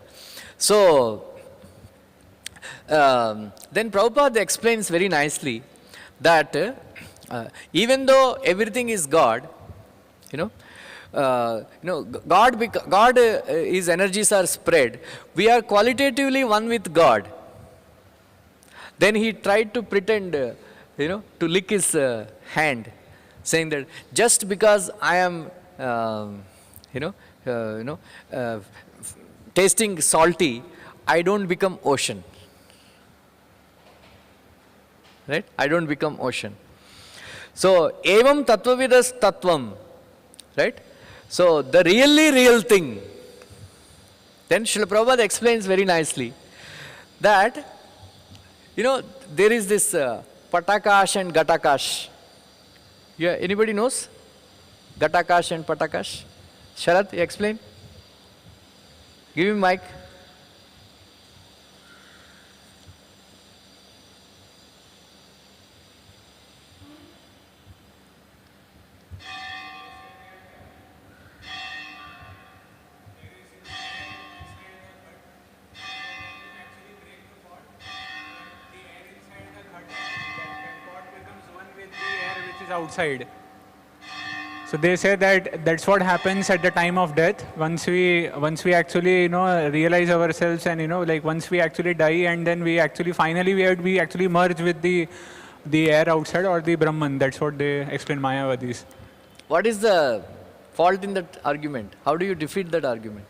So Then Prabhupada explains very nicely that even though everything is God, God, His energies are spread. We are qualitatively one with God. Then he tried to pretend, to lick his hand, saying that just because I am, tasting salty, I don't become ocean. Right? I don't become ocean. So, evam tattvavidas tattvam. Right? So, the really real thing. Then Srila Prabhupada explains very nicely that, there is this Patakash and Gatakash. Yeah, anybody knows? Gatakash and Patakash? Sharat, you explain? Give him mic. Outside. So they say that that's what happens at the time of death. Once we actually realize ourselves, and once we actually die, and then we actually finally we actually merge with the air outside, or the Brahman. That's what they explain, Mayavadis. What is the fault in that argument? How do you defeat that argument?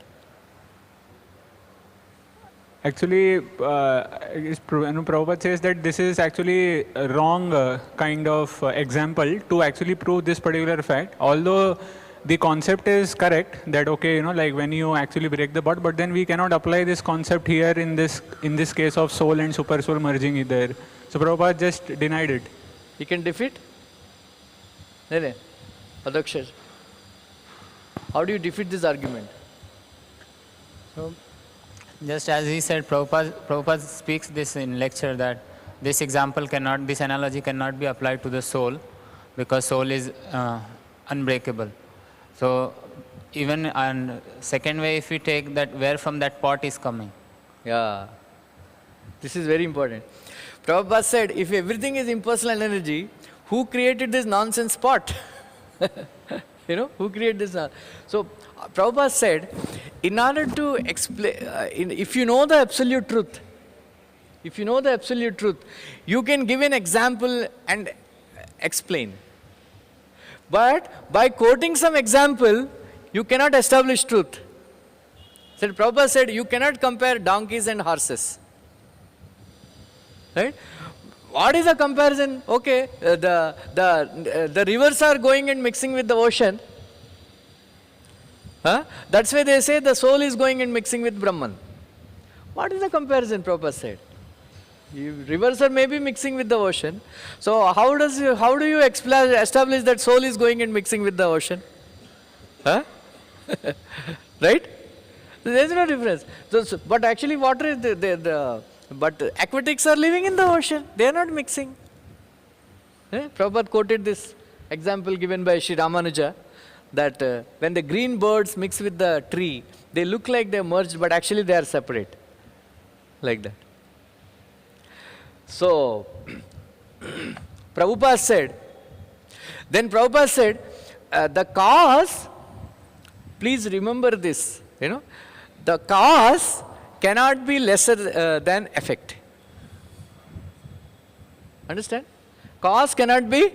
Actually, Prabhupada says that this is actually a wrong kind of example to actually prove this particular fact. Although the concept is correct, that when you actually break the bud, but then we cannot apply this concept here in this case of soul and super soul merging there. So Prabhupada just denied it. He can defeat? No. Adakshar. How do you defeat this argument? So, just as he said, Prabhupada speaks this in lecture, that this analogy cannot be applied to the soul, because soul is unbreakable. So even on second way, if we take that, where from that pot is coming. Yeah, this is very important. Prabhupada said, if everything is impersonal energy, who created this nonsense pot? Who created this? So Prabhupada said, in order to explain, if you know the absolute truth, you can give an example and explain. But by quoting some example, you cannot establish truth. So Prabhupada said, you cannot compare donkeys and horses. Right? What is the comparison? Okay, the rivers are going and mixing with the ocean. That's why they say the soul is going and mixing with Brahman. What is the comparison? Prabhupada said, rivers are maybe mixing with the ocean. So how do you establish that soul is going and mixing with the ocean? Right? There is no difference. But actually, water is but aquatics are living in the ocean. They are not mixing. Prabhupada quoted this example given by Sri Ramanuja, that when the green birds mix with the tree, they look like they are merged, but actually they are separate. Like that. So, Prabhupada said, the cause, please remember this, the cause cannot be lesser than effect. Understand? Cause cannot be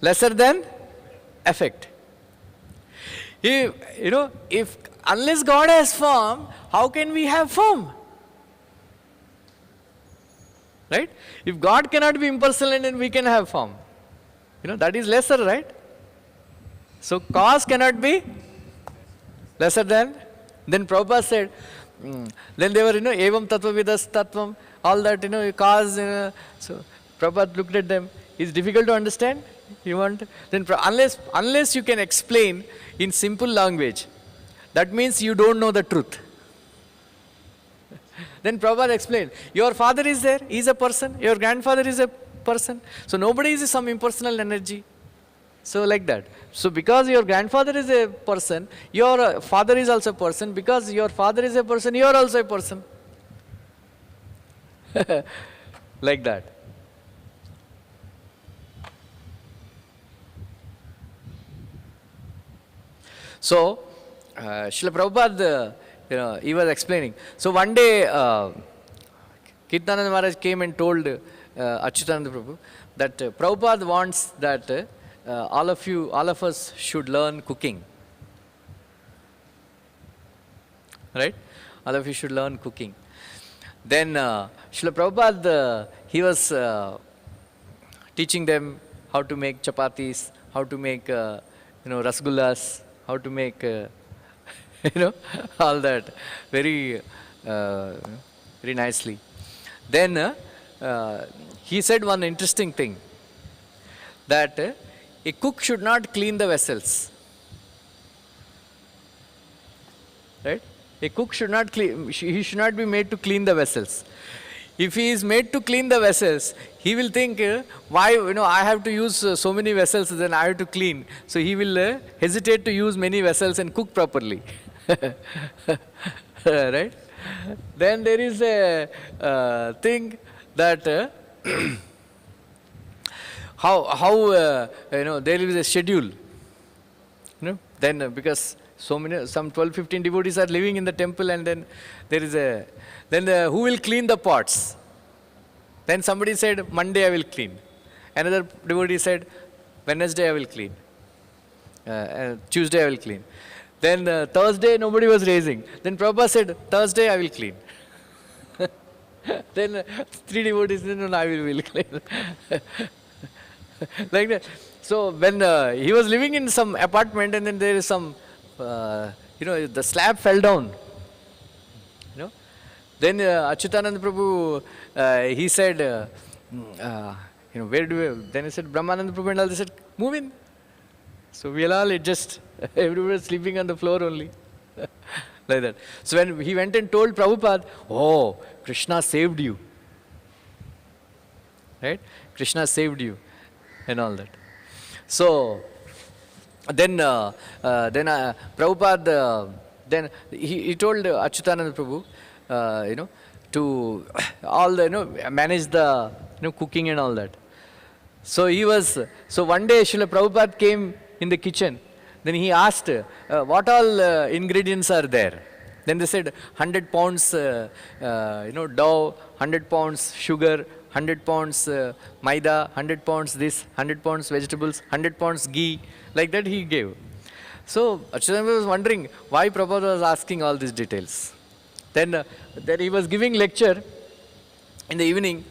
lesser than effect. If unless God has form, how can we have form? Right? If God cannot be impersonal, then we can have form. That is lesser, right? So cause cannot be lesser than. Then Prabhupada said, then they were, evam tattvavidas tattvam, all that, cause. So Prabhupada looked at them. It's difficult to understand. You want? Then unless you can explain in simple language, that means you don't know the truth. Then Prabhupada explained, your father is there, he is a person, your grandfather is a person. So nobody is some impersonal energy. So like that. So because your grandfather is a person, your father is also a person. Because your father is a person, you are also a person. Like that. So, Srila Prabhupada, he was explaining. So one day, Kirtananda Maharaj came and told Achyutananda Prabhu that Prabhupada wants that all of us should learn cooking. Right? All of you should learn cooking. Then Srila Prabhupada, he was teaching them how to make chapatis, how to make rasgullas, how to make all that very very nicely. Then he said one interesting thing, that a cook should not clean the vessels. Right? A cook should not clean, he should not be made to clean the vessels. If he is made to clean the vessels, he will think, why, I have to use so many vessels, then I have to clean. So he will hesitate to use many vessels and cook properly. Right? Then there is a thing that how there is a schedule. Then because some 12-15 devotees are living in the temple, and then there is who will clean the pots? Then somebody said, Monday I will clean. Another devotee said, Wednesday I will clean. Tuesday I will clean. Then Thursday nobody was raising. Then Prabhupada said, Thursday I will clean. Then 3 devotees said, no, I will clean. Like that. So when he was living in some apartment, and then there is some, the slab fell down. Then Achyutananda Prabhu, he said, where do we, then he said, Brahmananda Prabhu and all, they said, move in. So we all adjust. Everybody was sleeping on the floor only. Like that. So when he went and told Prabhupada, oh, Krishna saved you. Right? Krishna saved you. And all that. So then Prabhupada, then he told Achyutananda Prabhu, to all the, manage the, cooking and all that. So so one day Srila Prabhupada came in the kitchen. Then he asked, what all ingredients are there? Then they said, 100 pounds, dough, 100 pounds sugar, 100 pounds maida, 100 pounds this, 100 pounds vegetables, 100 pounds ghee. Like that he gave. So Achyutananda was wondering why Prabhupada was asking all these details. Then he was giving lecture in the evening.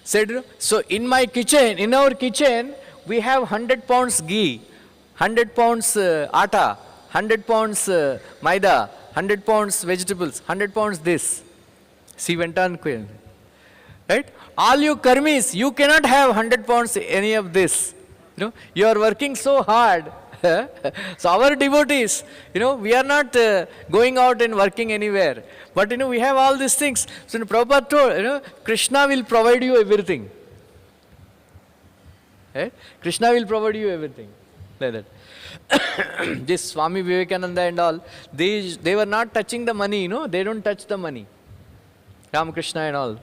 Said, so in our kitchen, we have 100 pounds ghee, 100 pounds atta, 100 pounds maida, 100 pounds vegetables, 100 pounds this. She went on, right? All you karmis, you cannot have 100 pounds any of this. You are working so hard. So our devotees, we are not going out and working anywhere. But, we have all these things. So Prabhupada told, Krishna will provide you everything. Right? Krishna will provide you everything. Like that. This Swami Vivekananda and all, they were not touching the money, they don't touch the money. Ramakrishna and all.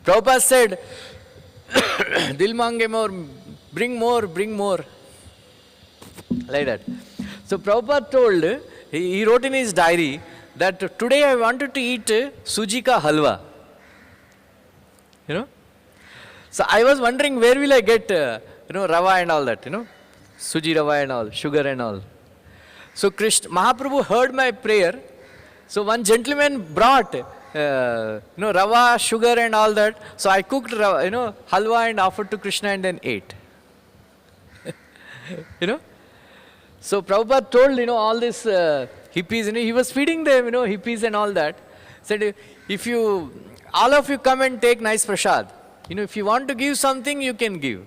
Prabhupada said, Dil mange more, bring more, bring more. Like that. So Prabhupada told, he wrote in his diary that today I wanted to eat suji ka halwa. So I was wondering where will I get, rava and all that, suji rava and all, sugar and all. So Mahaprabhu heard my prayer. So one gentleman brought, rava, sugar and all that. So I cooked, halwa and offered to Krishna and then ate. So Prabhupada told, all this hippies, he was feeding them, hippies and all that. Said, all of you come and take nice prasad. If you want to give something, you can give.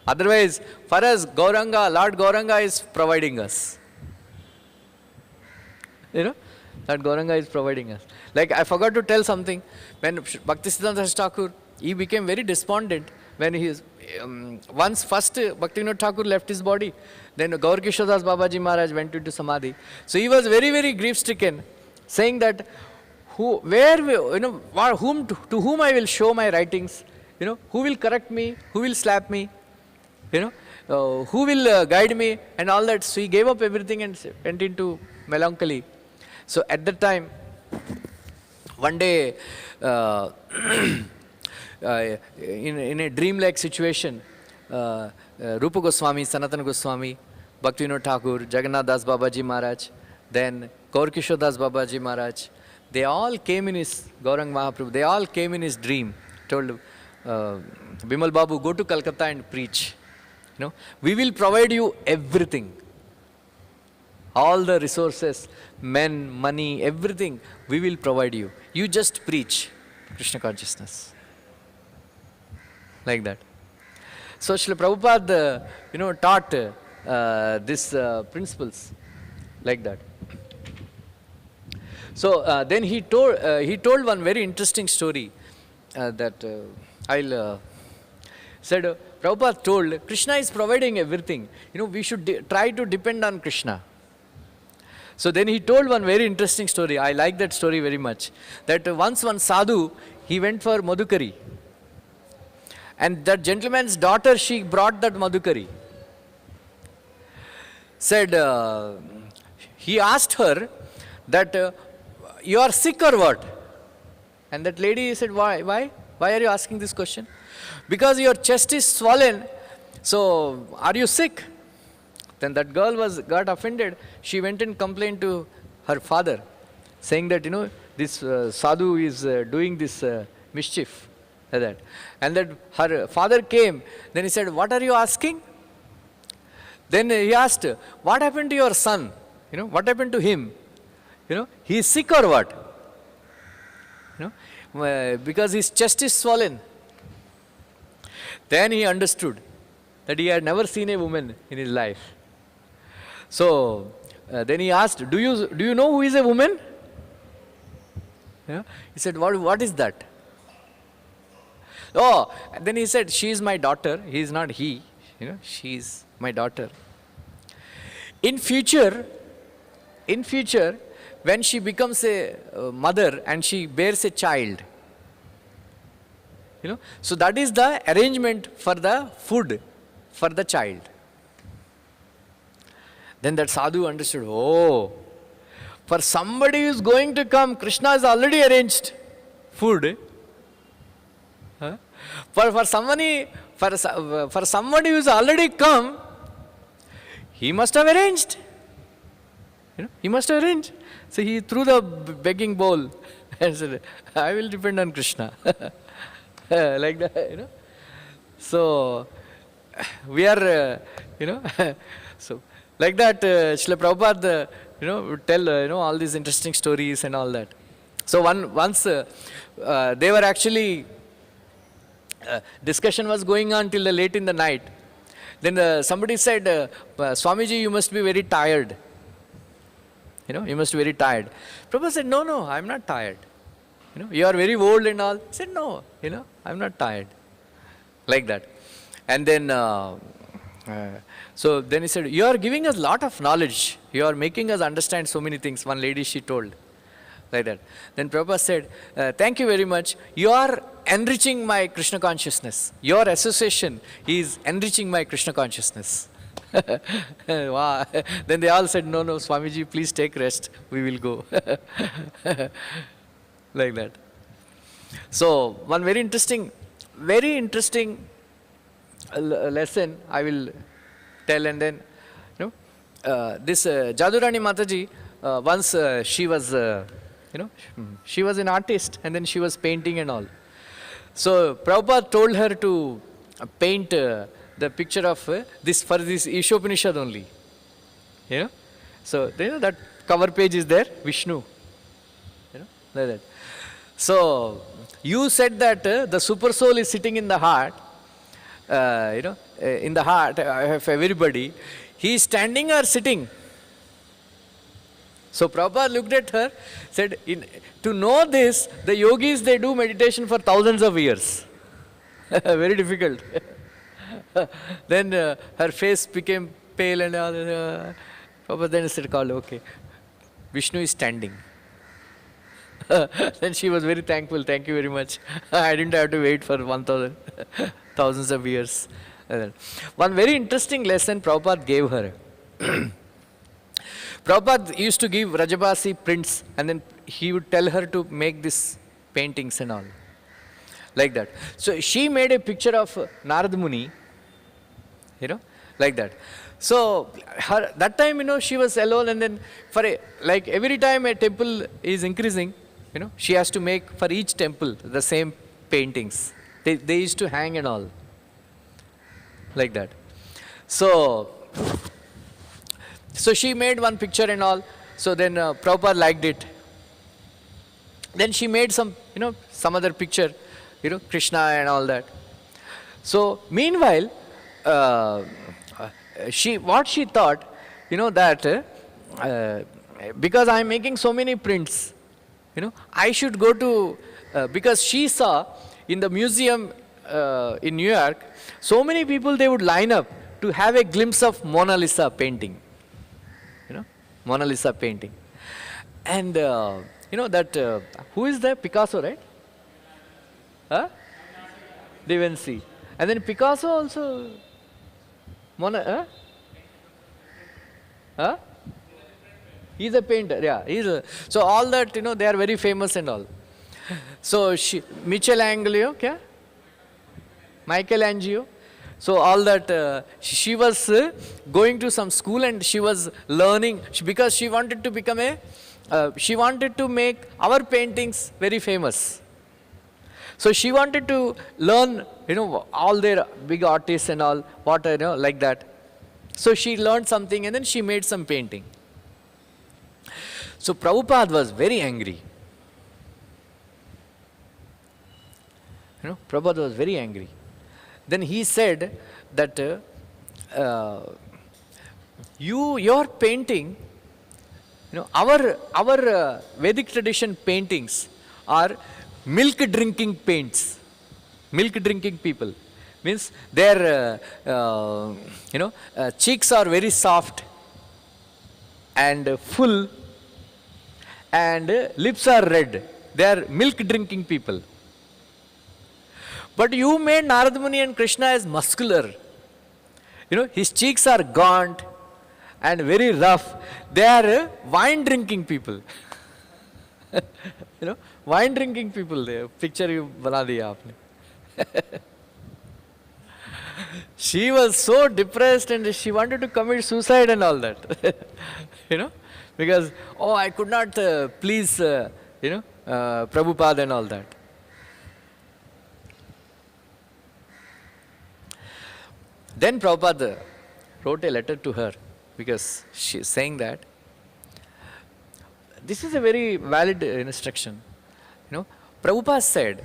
Otherwise, for us, Gauranga, Lord Gauranga is providing us. Lord Gauranga is providing us. Like I forgot to tell something. When Bhaktisiddhanta Thakur, he became very despondent when he is, once first Bhaktivinoda Thakur left his body, then Gaur Kishodas Babaji Maharaj went into Samadhi. So he was very, very grief stricken, saying that, to whom I will show my writings, who will correct me, who will slap me, who will guide me and all that. So he gave up everything and went into melancholy. So at that time, one day, in a dream-like situation, Rupa Goswami, Sanatana Goswami, Bhaktivinoda Thakur, Jagannath Das Babaji Maharaj, then Gaur Kishore Das Babaji Maharaj, they all came in his, Gaurang Mahaprabhu, they all came in his dream, told Bimal Babu, go to Calcutta and preach. We will provide you everything. All the resources, men, money, everything, we will provide you. You just preach Krishna consciousness. Like that. So Srila Prabhupada, taught these principles like that. So then he told one very interesting story that I'll said. Prabhupada told, Krishna is providing everything. We should try to depend on Krishna. So then he told one very interesting story. I like that story very much. That once one sadhu, he went for Madhukari. And that gentleman's daughter, she brought that Madhukari. Said, he asked her that, you are sick or what? And that lady said, why? Why are you asking this question? Because your chest is swollen, so are you sick? Then that girl got offended. She went and complained to her father, saying that, this sadhu is doing this mischief. Like that. And that her father came, then he said, what are you asking? Then he asked, what happened to your son? What happened to him? He is sick or what? Because his chest is swollen. Then he understood that he had never seen a woman in his life. So then he asked, do you know who is a woman? He said, what is that? Oh, then he said, she is my daughter. He is not he. She is my daughter. In future, when she becomes a mother and she bears a child, so that is the arrangement for the food for the child. Then that sadhu understood, oh, for somebody who is going to come, Krishna has already arranged food. For somebody who has already come, he must have arranged. He must have arranged. So he threw the begging bowl and said, I will depend on Krishna. Like that, So we are, so like that, Srila Prabhupada, would tell, all these interesting stories and all that. So once they were actually, discussion was going on till late in the night. Then somebody said, Swamiji, you must be very tired. You must be very tired. Prabhupada said, no, I'm not tired. You are very old and all. He said, no, I'm not tired. Like that. And then, so then he said, you are giving us a lot of knowledge. You are making us understand so many things. One lady, she told. Like that. Then Prabhupada said, thank you very much. You are enriching my Krishna consciousness. Your association is enriching my Krishna consciousness. Wow. Then they all said, no, Swamiji, please take rest. We will go. Like that. So, one very interesting lesson I will tell. And then, this Jadurani Mataji, once she was, she was an artist and then she was painting and all. So, Prabhupada told her to paint the picture of this for this Ishopanishad only. So, that cover page is there, Vishnu. Like that. So, you said that the super soul is sitting in the heart, in the heart of everybody. He is standing or sitting? So Prabhupada looked at her, said, to know this, the yogis, they do meditation for thousands of years. Very difficult. Then her face became pale and all. Prabhupada then said, okay, Vishnu is standing. Then she was very thankful. Thank you very much. I didn't have to wait for 1,000, thousands of years. One very interesting lesson Prabhupada gave her. Prabhupada used to give Rajabasi prints, and then he would tell her to make these paintings and all. Like that. So she made a picture of Narad Muni, like that. So that time, she was alone, and then like every time a temple is increasing, she has to make for each temple the same paintings. They used to hang and all. Like that. So she made one picture and all. So then Prabhupada liked it. Then she made some other picture, Krishna and all that. So meanwhile, what she thought, that because I am making so many prints, I should go to, because she saw in the museum in New York, so many people, they would line up to have a glimpse of Mona Lisa painting. Mona Lisa painting. And that, who is there? Picasso, right? Huh? Da Vinci. And then Picasso also, He's a painter, yeah. So all that, they are very famous and all. So Michelangelo. So all that, she was going to some school and she was learning, because she wanted to become she wanted to make our paintings very famous. So she wanted to learn, all their big artists and all, like that. So she learned something and then she made some painting. So Prabhupada was very angry. Prabhupada was very angry. Then he said that your painting, our Vedic tradition paintings are milk drinking paints. Milk drinking people. Means their cheeks are very soft and full and lips are red. They are milk drinking people. But you made Narad Muni and Krishna as muscular. His cheeks are gaunt and very rough. They are wine drinking people. Wine drinking people. They picture you bana diya aapne. She was so depressed and she wanted to commit suicide and all that. Because, I could not please, Prabhupada and all that. Then Prabhupada wrote a letter to her, because she is saying that this is a very valid instruction. Prabhupada said,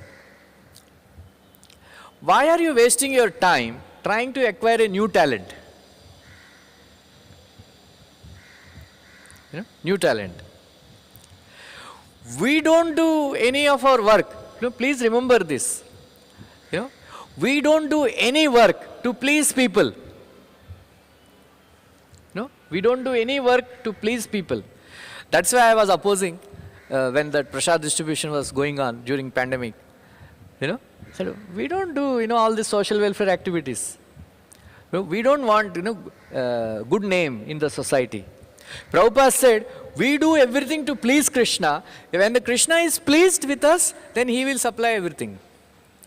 why are you wasting your time trying to acquire a new talent? New talent. We don't do any of our work. Please remember this. We don't do any work to please people. We don't do any work to please people. That's why I was opposing when that prasad distribution was going on during pandemic. So we don't do all these social welfare activities. We don't want good name in the society. Prabhupada said, we do everything to please Krishna. When the Krishna is pleased with us, then he will supply everything.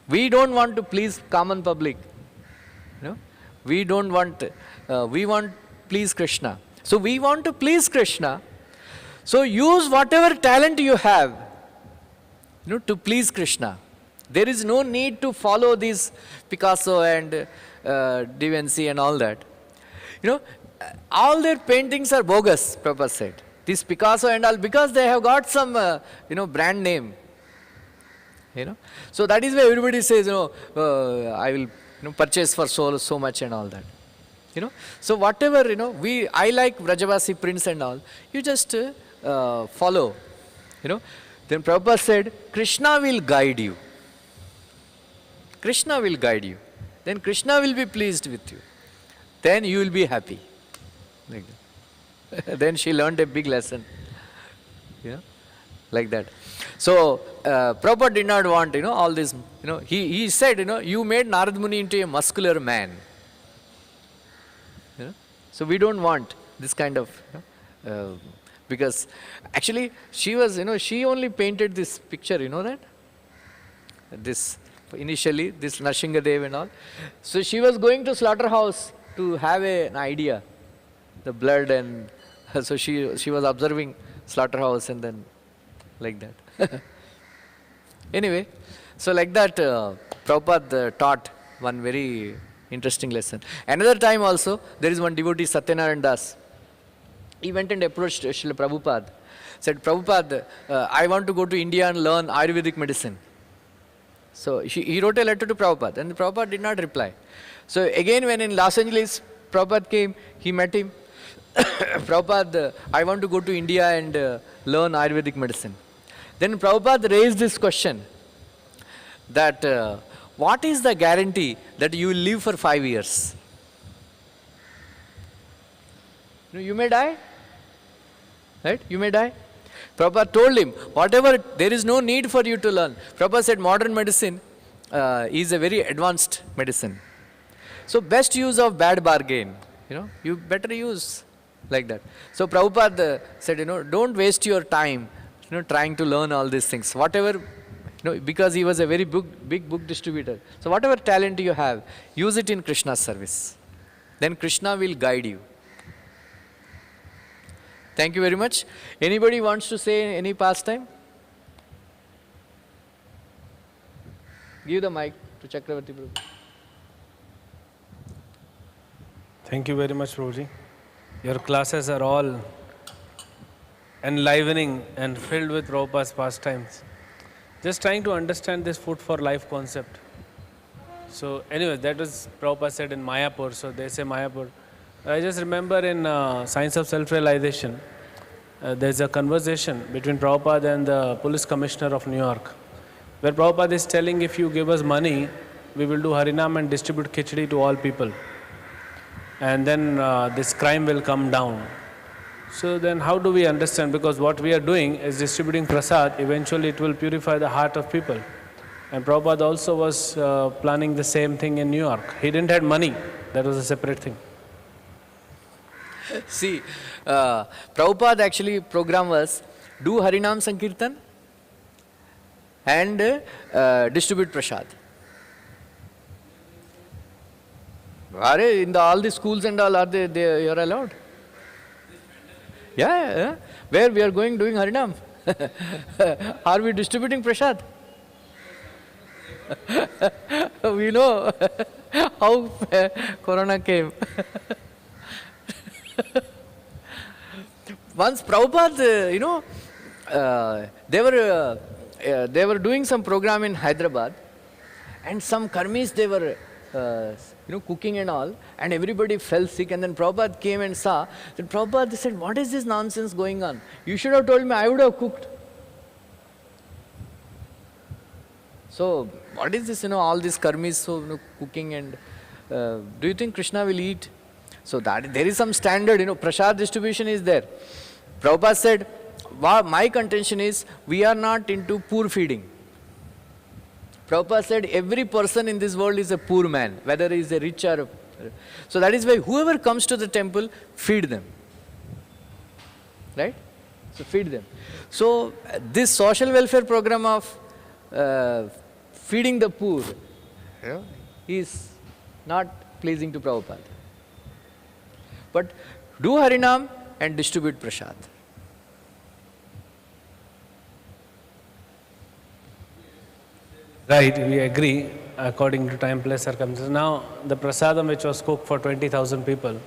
We don't want to please common public. We don't want, we want to please Krishna. So we want to please Krishna. So use whatever talent you have, to please Krishna. There is no need to follow these Picasso and Da Vinci and all that. All their paintings are bogus, Prabhupada said. This Picasso and all, because they have got some, brand name. So that is why everybody says, I will purchase for so much and all that. So whatever, I like Vrajavasi prints and all, you just follow. Then Prabhupada said, Krishna will guide you. Krishna will guide you. Then Krishna will be pleased with you. Then you will be happy. Like that. Then she learned a big lesson. Like that. So Prabhupada did not want, all this, he said, you made Narad Muni into a muscular man. So we don't want this kind of, because actually she was, she only painted this picture, that? This, initially, this Narsinghadev and all. So she was going to slaughterhouse to have an idea, the blood, and so she was observing slaughterhouse and then like that. Anyway, so like that Prabhupada taught one very interesting lesson. Another time also, there is one devotee, Satyanarayan Das. He went and approached Srila Prabhupada. Said, Prabhupada, I want to go to India and learn Ayurvedic medicine. So he wrote a letter to Prabhupada, and Prabhupada did not reply. So again, when in Los Angeles, Prabhupada came, he met him. Prabhupada, I want to go to India and learn Ayurvedic medicine. Then Prabhupada raised this question that what is the guarantee that you will live for 5 years? You may die, right? You may die. Prabhupada told him, whatever, there is no need for you to learn. Prabhupada said modern medicine is a very advanced medicine. So best use of bad bargain, you better use like that. So Prabhupada said, don't waste your time, trying to learn all these things. Whatever, because he was a very big book distributor. So whatever talent you have, use it in Krishna's service. Then Krishna will guide you. Thank you very much. Anybody wants to say any pastime? Give the mic to Chakravarti Prabhu. Thank you very much, Prabhuji. Your classes are all enlivening and filled with Prabhupada's pastimes. Just trying to understand this food for life concept. So anyway, that was Prabhupada said in Mayapur, so they say Mayapur. I just remember in Science of Self-Realization, there's a conversation between Prabhupada and the police commissioner of New York, where Prabhupada is telling, if you give us money, we will do Harinam and distribute khichdi to all people. And then this crime will come down. So then how do we understand? Because what we are doing is distributing prasad, eventually it will purify the heart of people. And Prabhupada also was planning the same thing in New York. He didn't have money, that was a separate thing. See, Prabhupada actually program was do Harinam Sankirtan and distribute prasad. In all the schools and all, are they are allowed? Yeah. Where we are going doing Harinam? Are we distributing prasad? We know how Corona came. Once Prabhupada, they were doing some program in Hyderabad, and some karmis they were cooking and all, and everybody fell sick, and then Prabhupada came and saw. Then Prabhupada said, what is this nonsense going on? You should have told me, I would have cooked. So, what is this, all these karmis so cooking, and do you think Krishna will eat? So that there is some standard, prasad distribution is there. Prabhupada said, my contention is, we are not into poor feeding. Prabhupada said, every person in this world is a poor man, whether he is a rich or... So that is why whoever comes to the temple, feed them. Right? So feed them. So this social welfare program of feeding the poor is not pleasing to Prabhupada. But do Harinam and distribute prasad. Right, we agree according to time, place, circumstances. Now, the prasadam which was cooked for 20,000 people,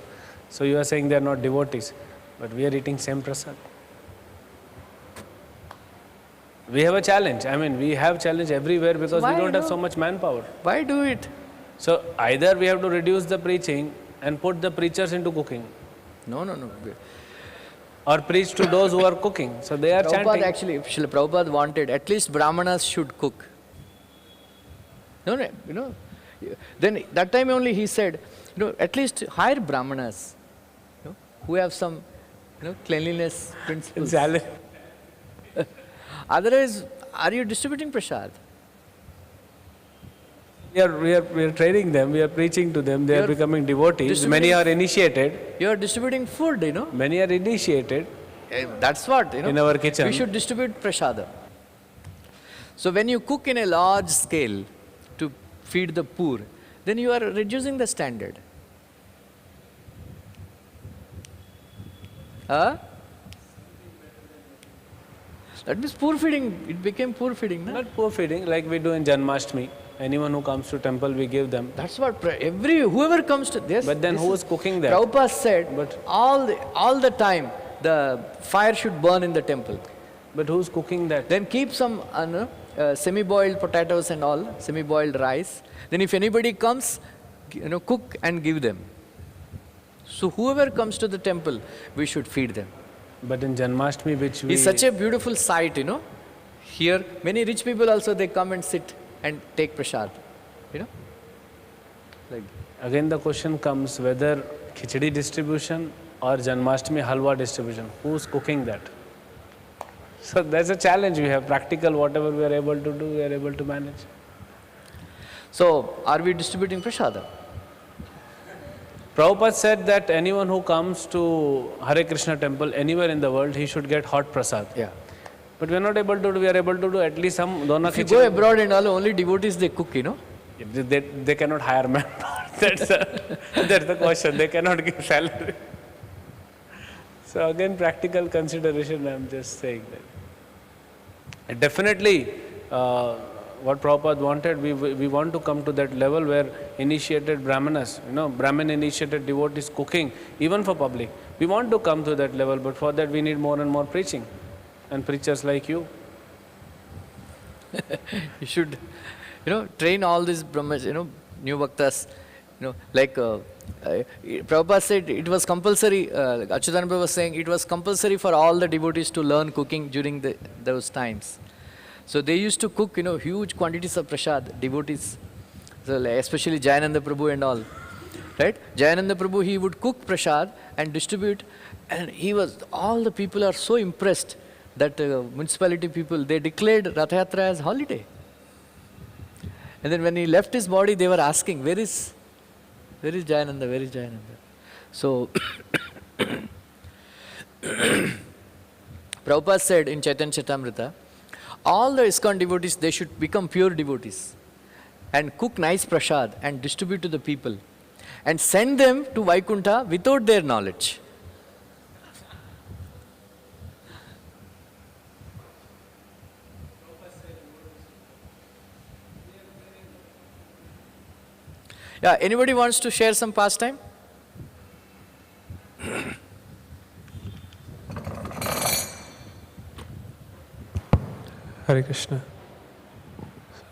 so you are saying they are not devotees, but we are eating same prasad. We have a challenge. We have challenge everywhere because we don't have so much manpower. Why do it? So, either we have to reduce the preaching and put the preachers into cooking. No. Or preach to those who are cooking. So they are chanting. Actually, Srila Prabhupada wanted at least Brahmanas should cook. Then that time only he said, at least hire Brahmanas, who have some, cleanliness principles. Otherwise, are you distributing prasad? We are training them, we are preaching to them, they are becoming devotees. Many are initiated. You are distributing food, Many are initiated. That's what, In our kitchen. We should distribute prasada. So when you cook in a large scale to feed the poor, then you are reducing the standard. Huh? That means poor feeding, it became poor feeding, no? Not poor feeding, like we do in Janmashtami. Anyone who comes to temple, we give them. That's what, whoever comes to this. But then who is cooking that? Prabhupada said, all the time, the fire should burn in the temple. But who's cooking that? Then keep some semi-boiled potatoes and all, semi-boiled rice. Then if anybody comes, cook and give them. So whoever comes to the temple, we should feed them. But in Janmashtami, which we... It's such a beautiful sight, Here, many rich people also, they come and sit and take prasad, Like. Again the question comes whether khichdi distribution or Janmashtami halwa distribution. Who's cooking that? So that's a challenge we have. Practical, whatever we are able to do, we are able to manage. So, are we distributing prasada? Prabhupada said that anyone who comes to Hare Krishna temple anywhere in the world, he should get hot prasad. Yeah. But we are not able to do, we are able to do at least some dona If you go abroad and all, only devotees they cook, They cannot hire manpower. That's the question. They cannot give salary. So again, practical consideration, I am just saying that. And definitely, what Prabhupada wanted, we want to come to that level where initiated Brahmanas, Brahmin initiated devotees cooking, even for public. We want to come to that level, but for that we need more and more preaching. And preachers like you. You should, train all these Brahmas, new bhaktas, like Prabhupada said it was compulsory, Achyutananda was saying it was compulsory for all the devotees to learn cooking during those times. So they used to cook, huge quantities of prasad, devotees, so especially Jayananda Prabhu and all, right? Jayananda Prabhu, he would cook prasad and distribute, and all the people are so impressed that municipality people, they declared Rath Yatra as holiday. And then when he left his body, they were asking, where is Jayananda, where is Jayananda? So, Prabhupada said in Chaitanya Charitamrita, all the ISKCON devotees, they should become pure devotees and cook nice prasad and distribute to the people and send them to Vaikuntha without their knowledge. Yeah, anybody wants to share some pastime? Hare Krishna.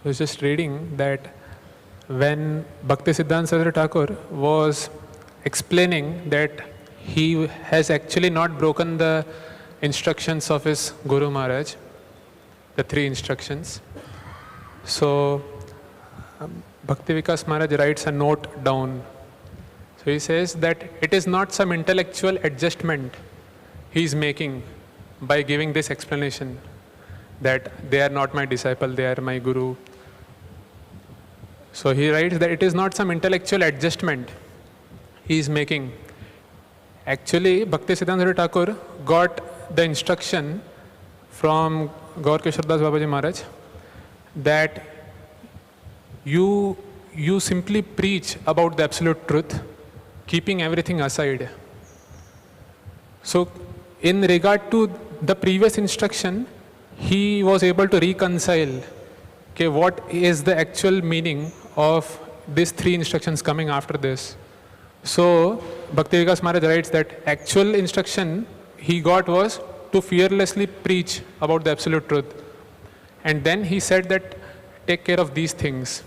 I was just reading that when Bhaktisiddhanta Saraswati Thakur was explaining that he has actually not broken the instructions of his Guru Maharaj, the 3 instructions. So, Bhakti Vikas Maharaj writes a note down. So he says that it is not some intellectual adjustment he is making by giving this explanation that they are not my disciple, they are my Guru. So he writes that it is not some intellectual adjustment he is making. Actually, Bhaktisiddhanta Saraswati Thakur got the instruction from Gaur Kishore Das Babaji Maharaj that you simply preach about the absolute truth, keeping everything aside. So, in regard to the previous instruction, he was able to reconcile what is the actual meaning of these 3 instructions coming after this. So, Bhakti Vikas Maharaj writes that actual instruction he got was to fearlessly preach about the absolute truth. And then he said that take care of these things.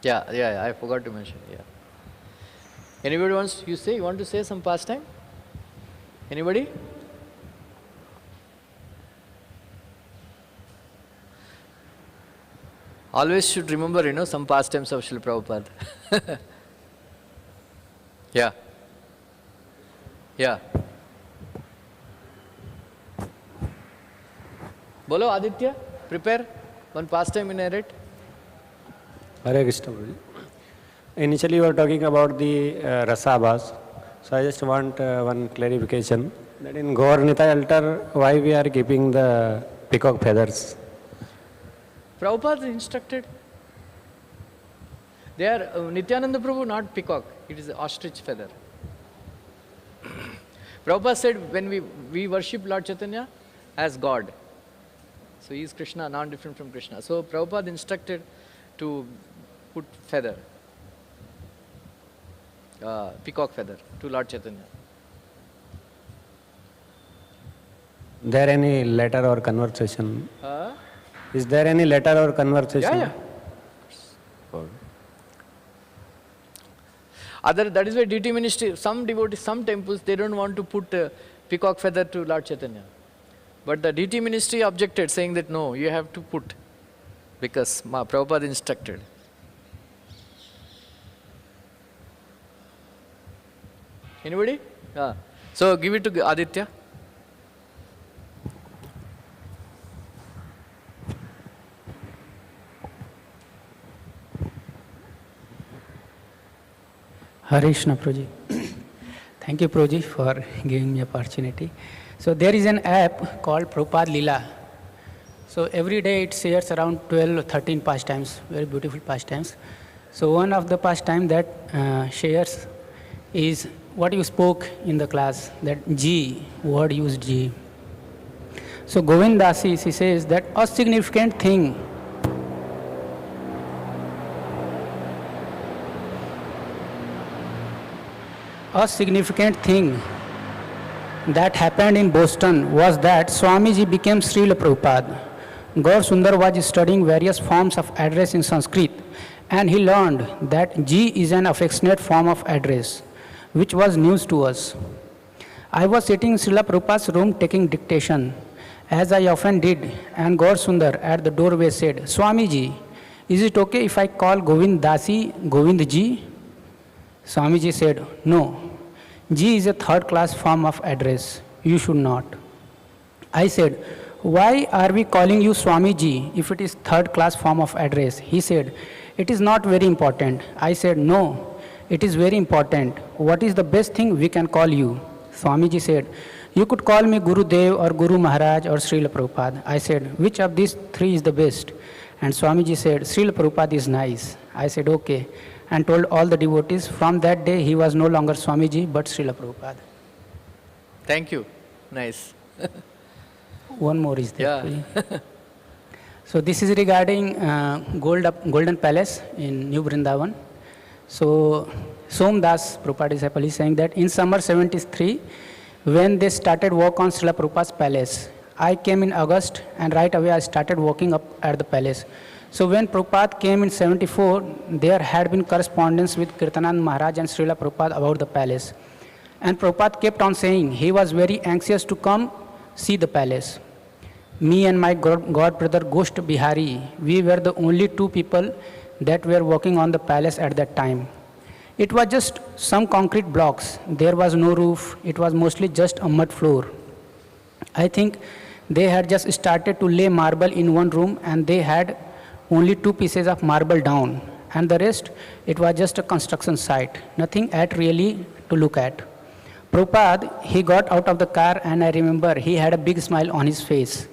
Yeah, I forgot to mention, yeah. Anybody wants, you want to say some pastime? Anybody? Always should remember, some pastimes of Srila Prabhupada. Yeah. Bolo Aditya, prepare one pastime in narrate. Hare Krishna Prabhuji. Initially you were talking about the rasabhas. So I just want one clarification that in Gaur Nitai altar, why we are keeping the peacock feathers? Prabhupada instructed. They are Nityananda Prabhu, not peacock. It is ostrich feather. Prabhupada said when we worship Lord Chaitanya as God. So he is Krishna, non-different from Krishna. So Prabhupada instructed to put feather, peacock feather to Lord Chaitanya. There any letter or conversation? Is there any letter or conversation? Yeah. That is why DT ministry, some devotees, some temples, they don't want to put peacock feather to Lord Chaitanya. But the DT ministry objected, saying that no, you have to put, because Prabhupada instructed. Anybody? So give it to Aditya. Hare Krishna Prabhuji. Thank you Prabhuji for giving me opportunity. So there is an app called Prabhupad Lila. So every day it shares around 12 or 13 pastimes, very beautiful pastimes. So one of the pastime that shares is what you spoke in the class, that G, word used G. So Govindasi, she says that a significant thing that happened in Boston was that Swamiji became Srila Prabhupada. Gaur Sundar was studying various forms of address in Sanskrit, and he learned that G is an affectionate form of address, which was news to us. I was sitting in Srila Prabhupada's room taking dictation, as I often did, and Gaur Sundar at the doorway said, Swamiji, is it okay if I call Govind Dasi Govind Ji? Swamiji said, no, G is a third-class form of address. You should not. I said, why are we calling you Swamiji if it is third-class form of address? He said, it is not very important. I said, no, it is very important. What is the best thing we can call you? Swamiji said, you could call me Guru Dev or Guru Maharaj or Srila Prabhupada. I said, which of these three is the best? And Swamiji said, Srila Prabhupada is nice. I said, okay. And told all the devotees. From that day, he was no longer Swamiji, but Srila Prabhupada. Thank you. Nice. One more is there. Yeah. So this is regarding Golden Palace in New Vrindavan. So Somdas, Prabhupada's disciple, is saying that in summer 73, when they started work on Srila Prabhupada's palace, I came in August, and right away I started working up at the palace. So when Prabhupada came in 74, there had been correspondence with Kirtanand Maharaj and Srila Prabhupada about the palace. And Prabhupada kept on saying he was very anxious to come see the palace. Me and my god brother Gosht Bihari, we were the only two people that were working on the palace at that time. It was just some concrete blocks. There was no roof. It was mostly just a mud floor. I think they had just started to lay marble in one room, and they had only 2 pieces of marble down, and the rest, it was just a construction site, nothing really to look at. Prabhupada, he got out of the car, and I remember he had a big smile on his face.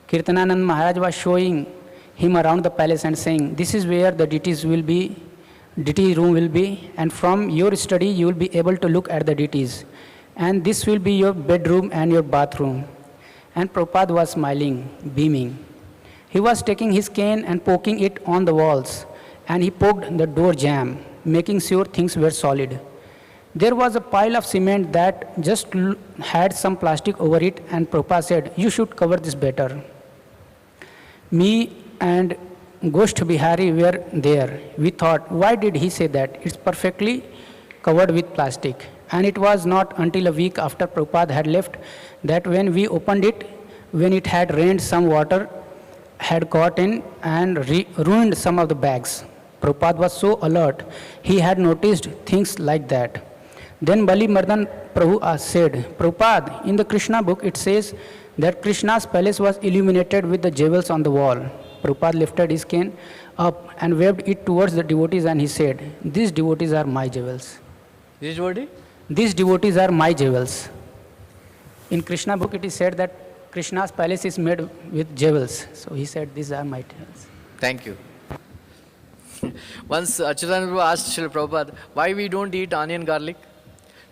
Kirtananand Maharaj was showing him around the palace and saying, this is where the deities will be, deity room will be, and from your study you will be able to look at the deities. And this will be your bedroom and your bathroom. And Prabhupada was smiling, beaming. He was taking his cane and poking it on the walls, and he poked the door jamb, making sure things were solid. There was a pile of cement that just had some plastic over it, and Prabhupada said, you should cover this better. Me and Gosht Bihari were there. We thought, why did he say that? It's perfectly covered with plastic. And it was not until a week after Prabhupada had left that when we opened it, when it had rained, some water had got in and ruined some of the bags. Prabhupada was so alert, he had noticed things like that. Then Balimardan Prabhu said, Prabhupada, in the Krishna book it says that Krishna's palace was illuminated with the jewels on the wall. Prabhupada lifted his cane up and waved it towards the devotees and he said, these devotees are my jewels. This devotee? These devotees are my jewels. In Krishna book it is said that Krishna's palace is made with jewels. So he said, these are my jewels. Thank you. Once Achyutananda Prabhu asked Srila Prabhupada, why we don't eat onion garlic?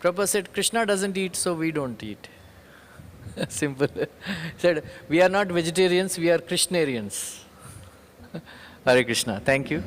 Prabhupada said, Krishna doesn't eat, so we don't eat. Simple. He said, we are not vegetarians, we are Krishnarians. Hare Krishna. Thank you.